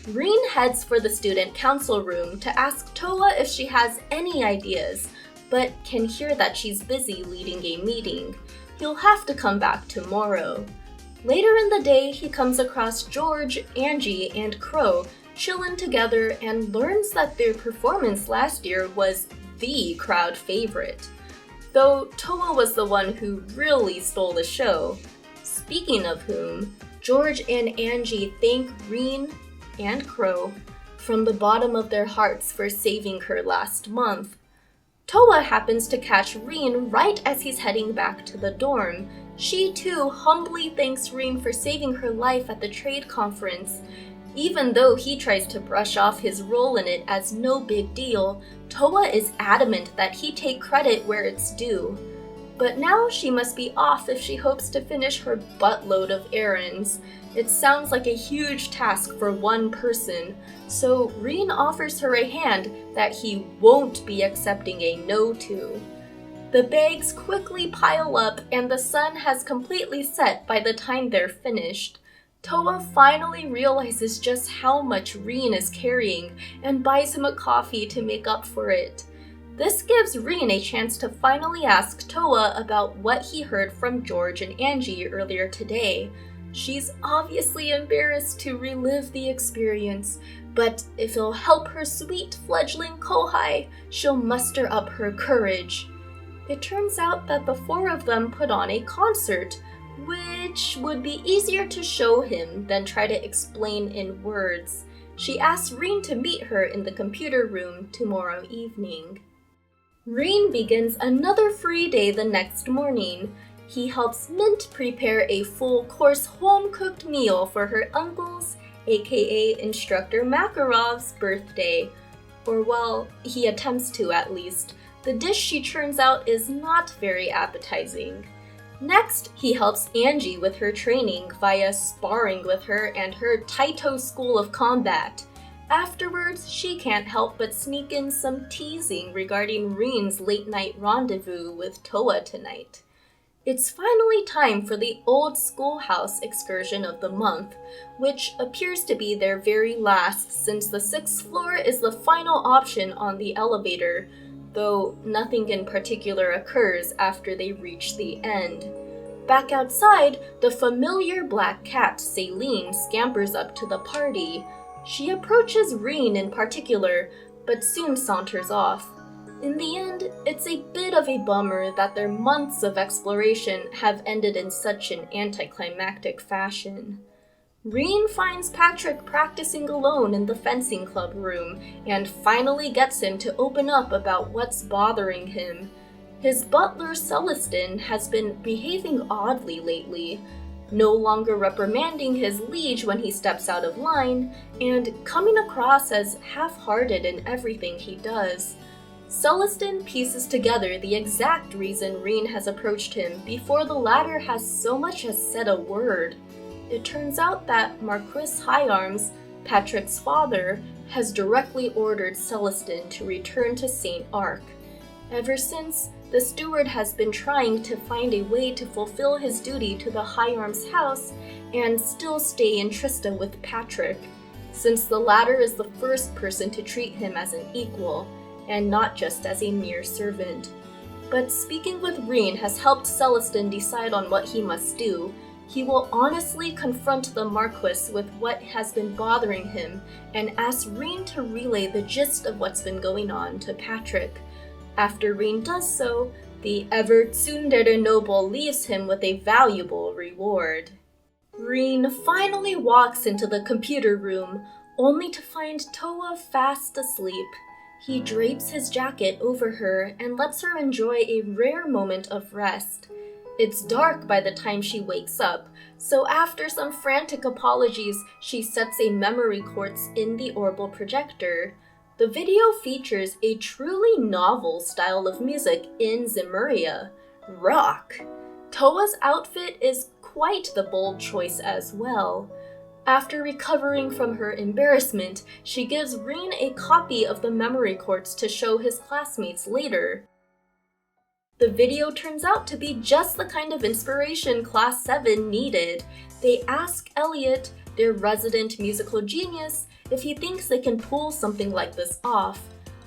Rean heads for the student council room to ask Toa if she has any ideas, but can hear that she's busy leading a meeting. He'll have to come back tomorrow. Later in the day, he comes across George, Angie, and Crow chillin' together and learns that their performance last year was the crowd favorite. Though Toa was the one who really stole the show. Speaking of whom, George and Angie thank Rean and Crow from the bottom of their hearts for saving her last month. Toa happens to catch Rean right as he's heading back to the dorm. She too humbly thanks Rean for saving her life at the trade conference. Even though he tries to brush off his role in it as no big deal, Toa is adamant that he take credit where it's due. But now she must be off if she hopes to finish her buttload of errands. It sounds like a huge task for one person, so Rean offers her a hand that he won't be accepting a no to. The bags quickly pile up and the sun has completely set by the time they're finished. Toa finally realizes just how much Rean is carrying and buys him a coffee to make up for it. This gives Rean a chance to finally ask Toa about what he heard from George and Angie earlier today. She's obviously embarrassed to relive the experience, but if it'll help her sweet fledgling Kohai, she'll muster up her courage. It turns out that the four of them put on a concert, which would be easier to show him than try to explain in words. She asks Rean to meet her in the computer room tomorrow evening. Rean begins another free day the next morning. He helps Mint prepare a full-course home-cooked meal for her uncle's, aka Instructor Makarov's, birthday. Or well, he attempts to at least. The dish she churns out is not very appetizing. Next, he helps Angie with her training via sparring with her and her Taito School of Combat. Afterwards, she can't help but sneak in some teasing regarding Rean's late-night rendezvous with Toa tonight. It's finally time for the old schoolhouse excursion of the month, which appears to be their very last since the 6th floor is the final option on the elevator, though nothing in particular occurs after they reach the end. Back outside, the familiar black cat, Celine, scampers up to the party. She approaches Rean in particular, but soon saunters off. In the end, it's a bit of a bummer that their months of exploration have ended in such an anticlimactic fashion. Rean finds Patrick practicing alone in the fencing club room and finally gets him to open up about what's bothering him. His butler Celestin has been behaving oddly lately, no longer reprimanding his liege when he steps out of line, and coming across as half-hearted in everything he does. Celestin pieces together the exact reason Rean has approached him before the latter has so much as said a word. It turns out that Marquis Higharms, Patrick's father, has directly ordered Celestin to return to St. Arc. Ever since, the steward has been trying to find a way to fulfill his duty to the Higharms' house and still stay in Trista with Patrick, since the latter is the first person to treat him as an equal. and not just as a mere servant. But speaking with Rean has helped Celestin decide on what he must do. He will honestly confront the Marquis with what has been bothering him and ask Rean to relay the gist of what's been going on to Patrick. After Rean does so, the ever tsundere noble leaves him with a valuable reward. Rean finally walks into the computer room, only to find Toa fast asleep. He drapes his jacket over her and lets her enjoy a rare moment of rest. It's dark by the time she wakes up, so after some frantic apologies, she sets a memory quartz in the orbital projector. The video features a truly novel style of music in Zemuria, rock. Toa's outfit is quite the bold choice as well. After recovering from her embarrassment, she gives Rean a copy of the memory quartz to show his classmates later. The video turns out to be just the kind of inspiration Class VII needed. They ask Elliot, their resident musical genius, if he thinks they can pull something like this off.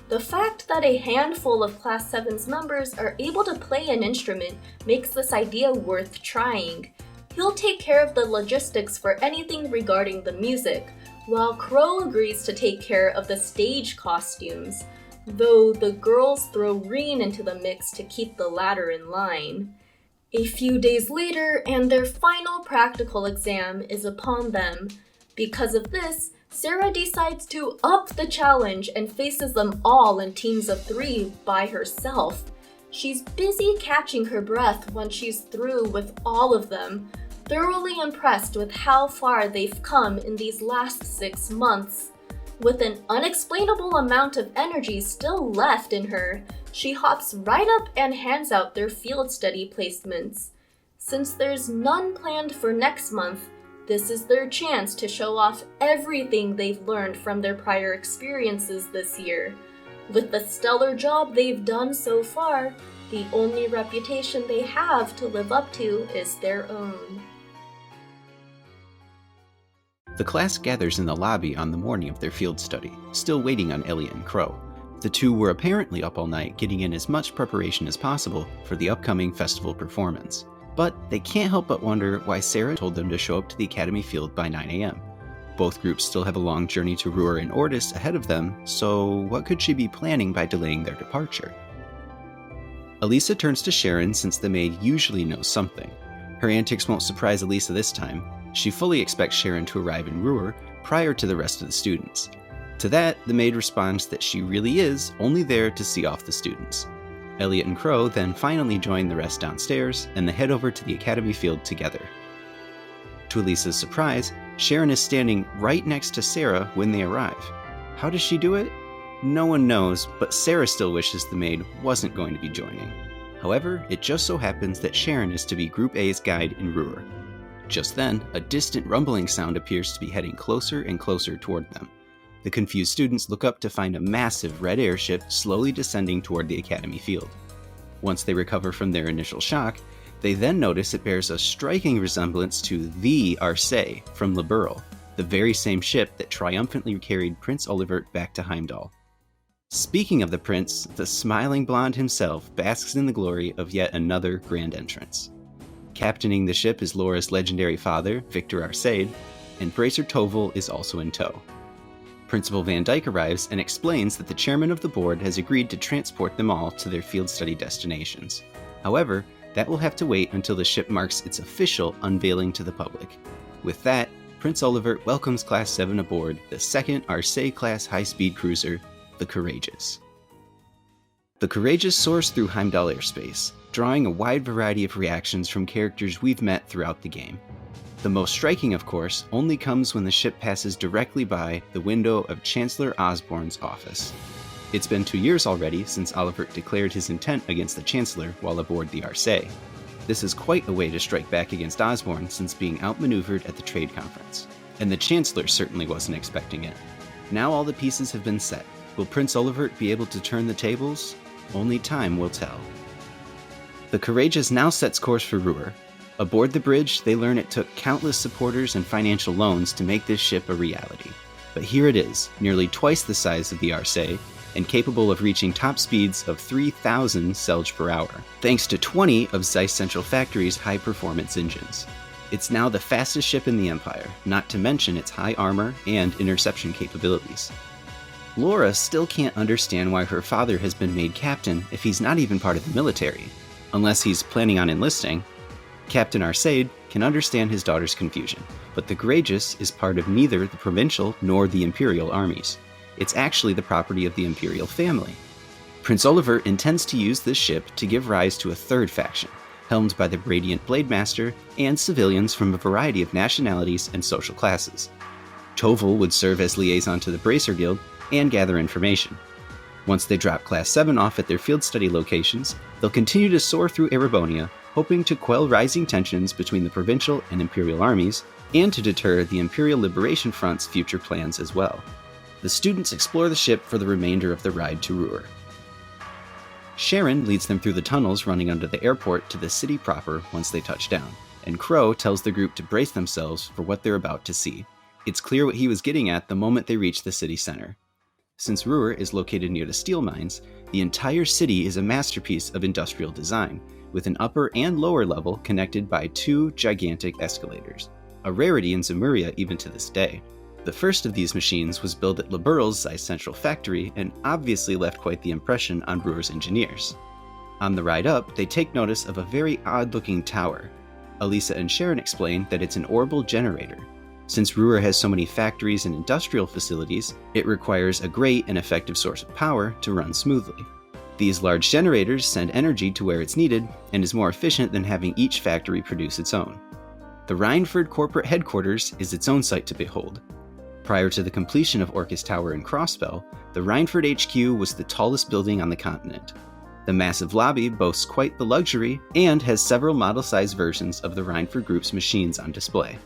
The fact that a handful of Class VII's members are able to play an instrument makes this idea worth trying. He'll take care of the logistics for anything regarding the music, while Crow agrees to take care of the stage costumes, though the girls throw Rean into the mix to keep the latter in line. A few days later, and their final practical exam is upon them. Because of this, Sarah decides to up the challenge and faces them all in teams of 3 by herself. She's busy catching her breath when she's through with all of them, thoroughly impressed with how far they've come in these last 6 months. With an unexplainable amount of energy still left in her, she hops right up and hands out their field study placements. Since there's none planned for next month, this is their chance to show off everything they've learned from their prior experiences this year. With the stellar job they've done so far, the only reputation they have to live up to is their own. The class gathers in the lobby on the morning of their field study, still waiting on Elliot and Crow. The two were apparently up all night getting in as much preparation as possible for the upcoming festival performance. But they can't help but wonder why Sarah told them to show up to the Academy Field by 9 a.m. Both groups still have a long journey to Ruhr and Ordis ahead of them, so what could she be planning by delaying their departure? Elisa turns to Sharon since the maid usually knows something. Her antics won't surprise Elisa this time. She fully expects Sharon to arrive in Ruhr prior to the rest of the students. To that, the maid responds that she really is only there to see off the students. Elliot and Crow then finally join the rest downstairs, and they head over to the Academy Field together. To Elisa's surprise, Sharon is standing right next to Sarah when they arrive. How does she do it? No one knows, but Sarah still wishes the maid wasn't going to be joining. However, it just so happens that Sharon is to be Group A's guide in Ruhr. Just then, a distant rumbling sound appears to be heading closer and closer toward them. The confused students look up to find a massive red airship slowly descending toward the Academy Field. Once they recover from their initial shock, they then notice it bears a striking resemblance to the Arcee from Liberl, the very same ship that triumphantly carried Prince Olivert back to Heimdall. Speaking of the prince, the smiling blonde himself basks in the glory of yet another grand entrance. Captaining the ship is Laura's legendary father, Victor Arcade, and Bracer Tovel is also in tow. Principal Van Dyke arrives and explains that the chairman of the board has agreed to transport them all to their field study destinations. However, that will have to wait until the ship marks its official unveiling to the public. With that, Prince Olivert welcomes Class VII aboard the second Arcee-class high-speed cruiser, the Courageous. The Courageous soars through Heimdall airspace, drawing a wide variety of reactions from characters we've met throughout the game. The most striking, of course, only comes when the ship passes directly by the window of Chancellor Osborne's office. It's been 2 years already since Olivert declared his intent against the Chancellor while aboard the Arcee. This is quite a way to strike back against Osborne since being outmaneuvered at the trade conference. And the Chancellor certainly wasn't expecting it. Now all the pieces have been set. Will Prince Olivert be able to turn the tables? Only time will tell. The Courageous now sets course for Ruhr. Aboard the bridge, they learn it took countless supporters and financial loans to make this ship a reality. But here it is, nearly twice the size of the Arcee, and capable of reaching top speeds of 3,000 Selge per hour, thanks to 20 of Zeiss Central Factory's high-performance engines. It's now the fastest ship in the Empire, not to mention its high armor and interception capabilities. Laura still can't understand why her father has been made captain if he's not even part of the military, unless he's planning on enlisting. Captain Arsaid can understand his daughter's confusion, but the Courageous is part of neither the provincial nor the Imperial armies. It's actually the property of the Imperial family. Prince Oliver intends to use this ship to give rise to a third faction, helmed by the Radiant Blademaster and civilians from a variety of nationalities and social classes. Toval would serve as liaison to the Bracer Guild and gather information. Once they drop Class VII off at their field study locations, they'll continue to soar through Erebonia, hoping to quell rising tensions between the provincial and imperial armies, and to deter the Imperial Liberation Front's future plans as well. The students explore the ship for the remainder of the ride to Ruhr. Sharon leads them through the tunnels running under the airport to the city proper once they touch down, and Crow tells the group to brace themselves for what they're about to see. It's clear what he was getting at the moment they reach the city center. Since Ruhr is located near the steel mines, the entire city is a masterpiece of industrial design, with an upper and lower level connected by 2 gigantic escalators, a rarity in Zemuria even to this day. The first of these machines was built at Liberl's Zeiss Central Factory and obviously left quite the impression on Ruhr's engineers. On the ride up, they take notice of a very odd-looking tower. Elisa and Sharon explain that it's an orbital generator. Since Ruhr has so many factories and industrial facilities, it requires a great and effective source of power to run smoothly. These large generators send energy to where it's needed and is more efficient than having each factory produce its own. The Rhineford corporate headquarters is its own sight to behold. Prior to the completion of Orcus Tower and Crossbell, the Rhineford HQ was the tallest building on the continent. The massive lobby boasts quite the luxury and has several model-sized versions of the Rhineford Group's machines on display.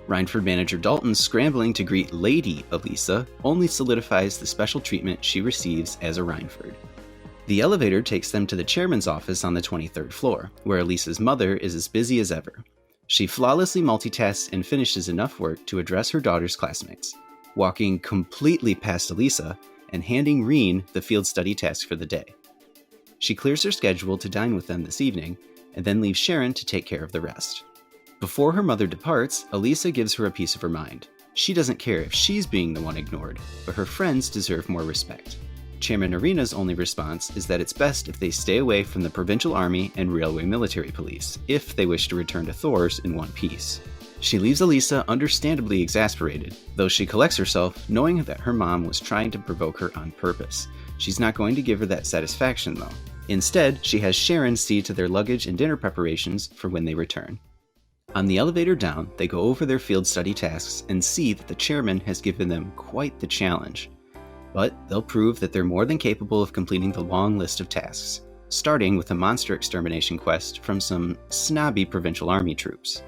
Rhineford manager Dalton's scrambling to greet Lady Elisa only solidifies the special treatment she receives as a Rhineford. The elevator takes them to the chairman's office on the 23rd floor, where Elisa's mother is as busy as ever. She flawlessly multitasks and finishes enough work to address her daughter's classmates, walking completely past Elisa and handing Rean the field study task for the day. She clears her schedule to dine with them this evening, and then leaves Sharon to take care of the rest. Before her mother departs, Elisa gives her a piece of her mind. She doesn't care if she's being the one ignored, but her friends deserve more respect. Chairman Arena's only response is that it's best if they stay away from the provincial army and railway military police, if they wish to return to Thors in one piece. She leaves Elisa understandably exasperated, though she collects herself, knowing that her mom was trying to provoke her on purpose. She's not going to give her that satisfaction, though. Instead, she has Sharon see to their luggage and dinner preparations for when they return. On the elevator down, they go over their field study tasks and see that the chairman has given them quite the challenge. But they'll prove that they're more than capable of completing the long list of tasks, starting with a monster extermination quest from some snobby provincial army troops.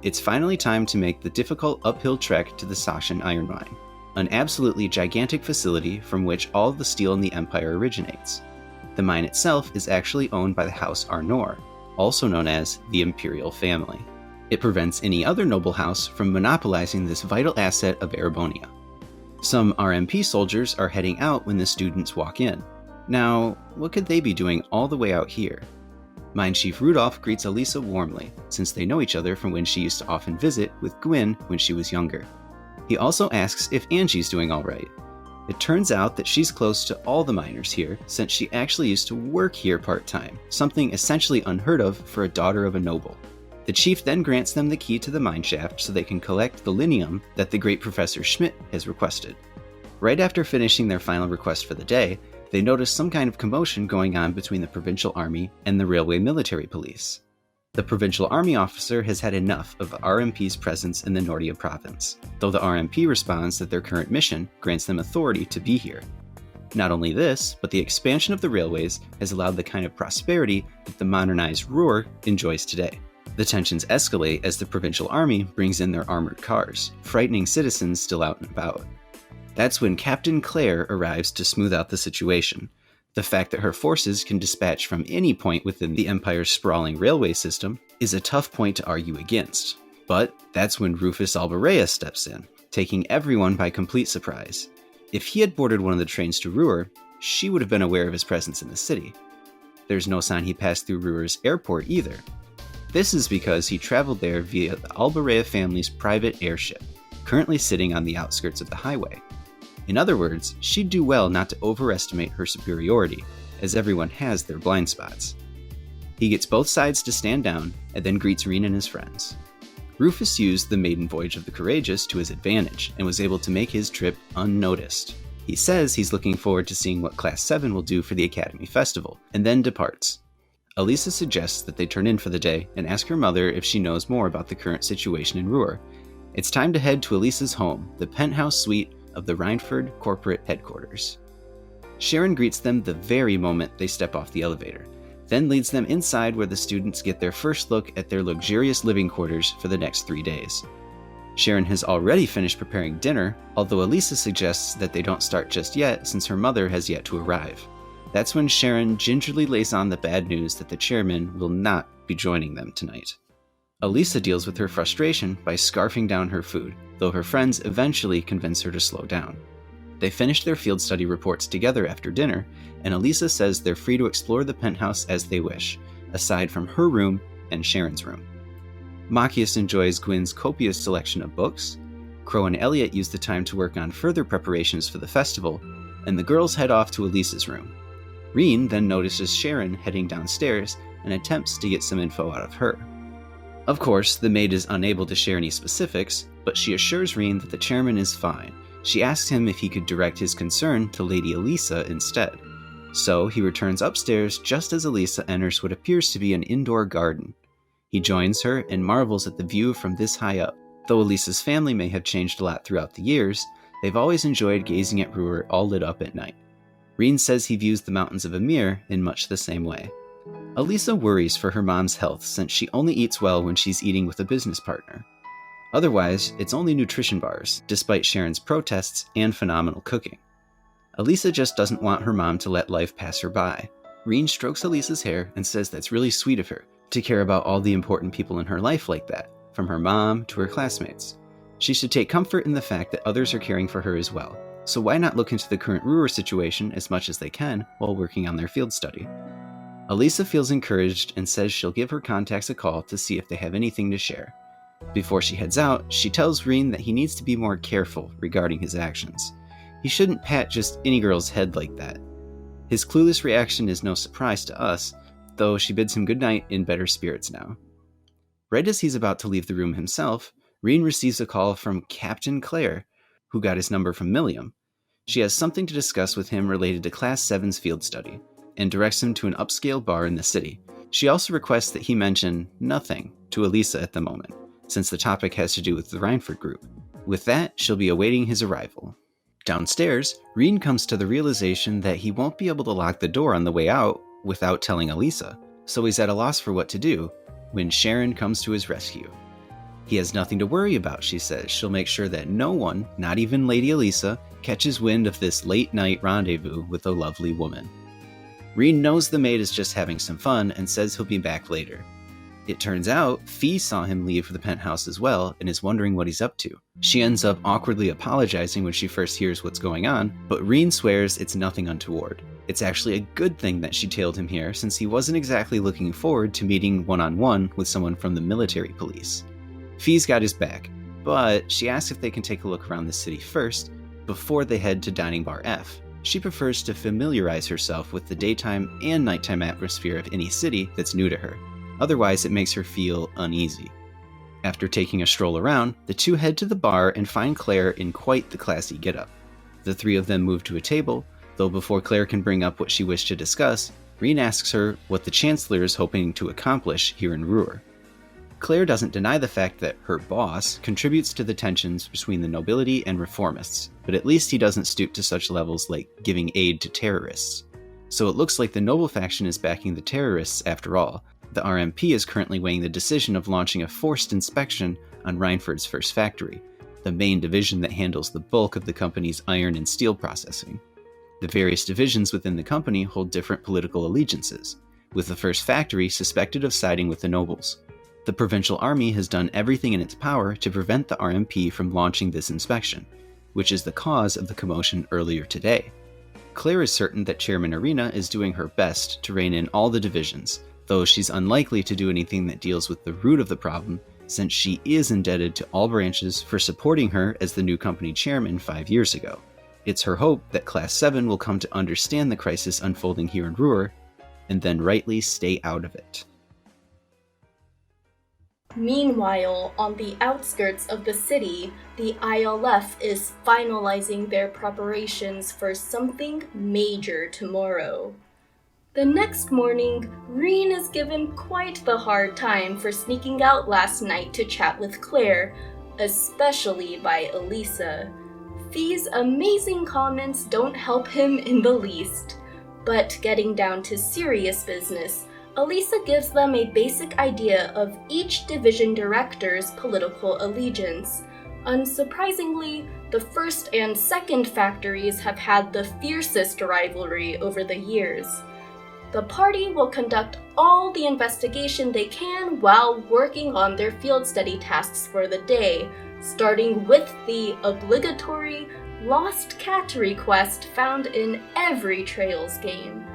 It's finally time to make the difficult uphill trek to the Sachsen Iron Mine, an absolutely gigantic facility from which all of the steel in the Empire originates. The mine itself is actually owned by the House Arnor, also known as the Imperial Family. It prevents any other noble house from monopolizing this vital asset of Erebonia. Some RMP soldiers are heading out when the students walk in. Now, what could they be doing all the way out here? Mine Chief Rudolph greets Elisa warmly, since they know each other from when she used to often visit with Gwyn when she was younger. He also asks if Angie's doing alright. It turns out that she's close to all the miners here, since she actually used to work here part-time, something essentially unheard of for a daughter of a noble. The chief then grants them the key to the mine shaft so they can collect the linium that the great Professor Schmidt has requested. Right after finishing their final request for the day, they notice some kind of commotion going on between the provincial army and the railway military police. The provincial army officer has had enough of the RMP's presence in the Nordia province, though the RMP responds that their current mission grants them authority to be here. Not only this, but the expansion of the railways has allowed the kind of prosperity that the modernized Ruhr enjoys today. The tensions escalate as the provincial army brings in their armored cars, frightening citizens still out and about. That's when Captain Claire arrives to smooth out the situation. The fact that her forces can dispatch from any point within the Empire's sprawling railway system is a tough point to argue against. But that's when Rufus Albareas steps in, taking everyone by complete surprise. If he had boarded one of the trains to Ruhr, she would have been aware of his presence in the city. There's no sign he passed through Ruhr's airport either. This is because he traveled there via the Albarea family's private airship, currently sitting on the outskirts of the highway. In other words, she'd do well not to overestimate her superiority, as everyone has their blind spots. He gets both sides to stand down, and then greets Rean and his friends. Rufus used the maiden voyage of the Courageous to his advantage, and was able to make his trip unnoticed. He says he's looking forward to seeing what Class VII will do for the Academy Festival, and then departs. Elisa suggests that they turn in for the day and ask her mother if she knows more about the current situation in Ruhr. It's time to head to Elisa's home, the penthouse suite of the Rhineford corporate headquarters. Sharon greets them the very moment they step off the elevator, then leads them inside where the students get their first look at their luxurious living quarters for the next 3 days. Sharon has already finished preparing dinner, although Elisa suggests that they don't start just yet since her mother has yet to arrive. That's when Sharon gingerly lays on the bad news that the chairman will not be joining them tonight. Elisa deals with her frustration by scarfing down her food, though her friends eventually convince her to slow down. They finish their field study reports together after dinner, and Elisa says they're free to explore the penthouse as they wish, aside from her room and Sharon's room. Machias enjoys Gwyn's copious selection of books, Crow and Elliot use the time to work on further preparations for the festival, and the girls head off to Elisa's room. Rean then notices Sharon heading downstairs and attempts to get some info out of her. Of course, the maid is unable to share any specifics, but she assures Rean that the chairman is fine. She asks him if he could direct his concern to Lady Elisa instead. So he returns upstairs just as Elisa enters what appears to be an indoor garden. He joins her and marvels at the view from this high up. Though Elisa's family may have changed a lot throughout the years, they've always enjoyed gazing at Ruhr all lit up at night. Rean says he views the mountains of Emir in much the same way. Elisa worries for her mom's health since she only eats well when she's eating with a business partner. Otherwise, it's only nutrition bars, despite Sharon's protests and phenomenal cooking. Elisa just doesn't want her mom to let life pass her by. Rean strokes Elisa's hair and says that's really sweet of her, to care about all the important people in her life like that, from her mom to her classmates. She should take comfort in the fact that others are caring for her as well, so why not look into the current Ruhr situation as much as they can while working on their field study? Elisa feels encouraged and says she'll give her contacts a call to see if they have anything to share. Before she heads out, she tells Rean that he needs to be more careful regarding his actions. He shouldn't pat just any girl's head like that. His clueless reaction is no surprise to us, though she bids him goodnight in better spirits now. Right as he's about to leave the room himself, Rean receives a call from Captain Claire, who got his number from Milliam. She has something to discuss with him related to Class VII's field study, and directs him to an upscale bar in the city. She also requests that he mention nothing to Elisa at the moment, since the topic has to do with the Rhineford group. With that, she'll be awaiting his arrival. Downstairs, Rean comes to the realization that he won't be able to lock the door on the way out without telling Elisa, so he's at a loss for what to do when Sharon comes to his rescue. He has nothing to worry about, she says. She'll make sure that no one, not even Lady Elisa, catches wind of this late-night rendezvous with a lovely woman. Rean knows the maid is just having some fun and says he'll be back later. It turns out Fee saw him leave for the penthouse as well and is wondering what he's up to. She ends up awkwardly apologizing when she first hears what's going on, but Rean swears it's nothing untoward. It's actually a good thing that she tailed him here since he wasn't exactly looking forward to meeting one-on-one with someone from the military police. Fee's got his back, but she asks if they can take a look around the city first before they head to Dining Bar F. She prefers to familiarize herself with the daytime and nighttime atmosphere of any city that's new to her. Otherwise, it makes her feel uneasy. After taking a stroll around, the two head to the bar and find Claire in quite the classy getup. The three of them move to a table, though before Claire can bring up what she wished to discuss, Rean asks her what the Chancellor is hoping to accomplish here in Ruhr. Claire doesn't deny the fact that her boss contributes to the tensions between the nobility and reformists, but at least he doesn't stoop to such levels like giving aid to terrorists. So it looks like the noble faction is backing the terrorists after all. The RMP is currently weighing the decision of launching a forced inspection on Rhineford's first factory, the main division that handles the bulk of the company's iron and steel processing. The various divisions within the company hold different political allegiances, with the first factory suspected of siding with the nobles. The provincial army has done everything in its power to prevent the RMP from launching this inspection. which is the cause of the commotion earlier today. Claire is certain that Chairman Arena is doing her best to rein in all the divisions, though she's unlikely to do anything that deals with the root of the problem, since she is indebted to all branches for supporting her as the new company chairman 5 years ago. It's her hope that Class VII will come to understand the crisis unfolding here in Ruhr, and then rightly stay out of it. Meanwhile, on the outskirts of the city, the ILF is finalizing their preparations for something major tomorrow. The next morning, Rean is given quite the hard time for sneaking out last night to chat with Claire, especially by Elisa. These amazing comments don't help him in the least. But getting down to serious business, Elisa gives them a basic idea of each division director's political allegiance. Unsurprisingly, the first and second factories have had the fiercest rivalry over the years. The party will conduct all the investigation they can while working on their field study tasks for the day, starting with the obligatory Lost Cat request found in every Trails game.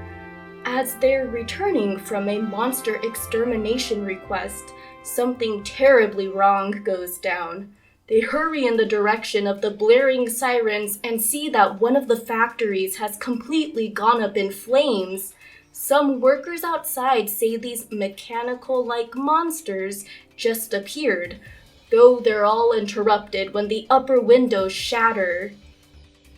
As they're returning from a monster extermination request, something terribly wrong goes down. They hurry in the direction of the blaring sirens and see that one of the factories has completely gone up in flames. Some workers outside say these mechanical-like monsters just appeared, though they're all interrupted when the upper windows shatter.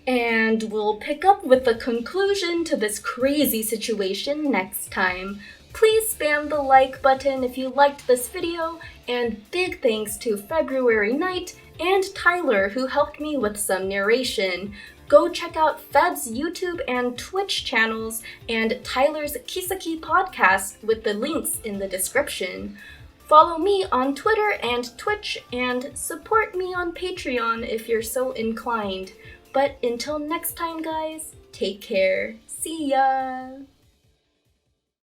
And we'll pick up with the conclusion to this crazy situation next time. Please spam the like button if you liked this video, and big thanks to February Night and Tyler who helped me with some narration. Go check out Feb's YouTube and Twitch channels and Tyler's Kisaki podcast with the links in the description. Follow me on Twitter and Twitch, and support me on Patreon if you're so inclined. But until next time, guys, take care. See ya!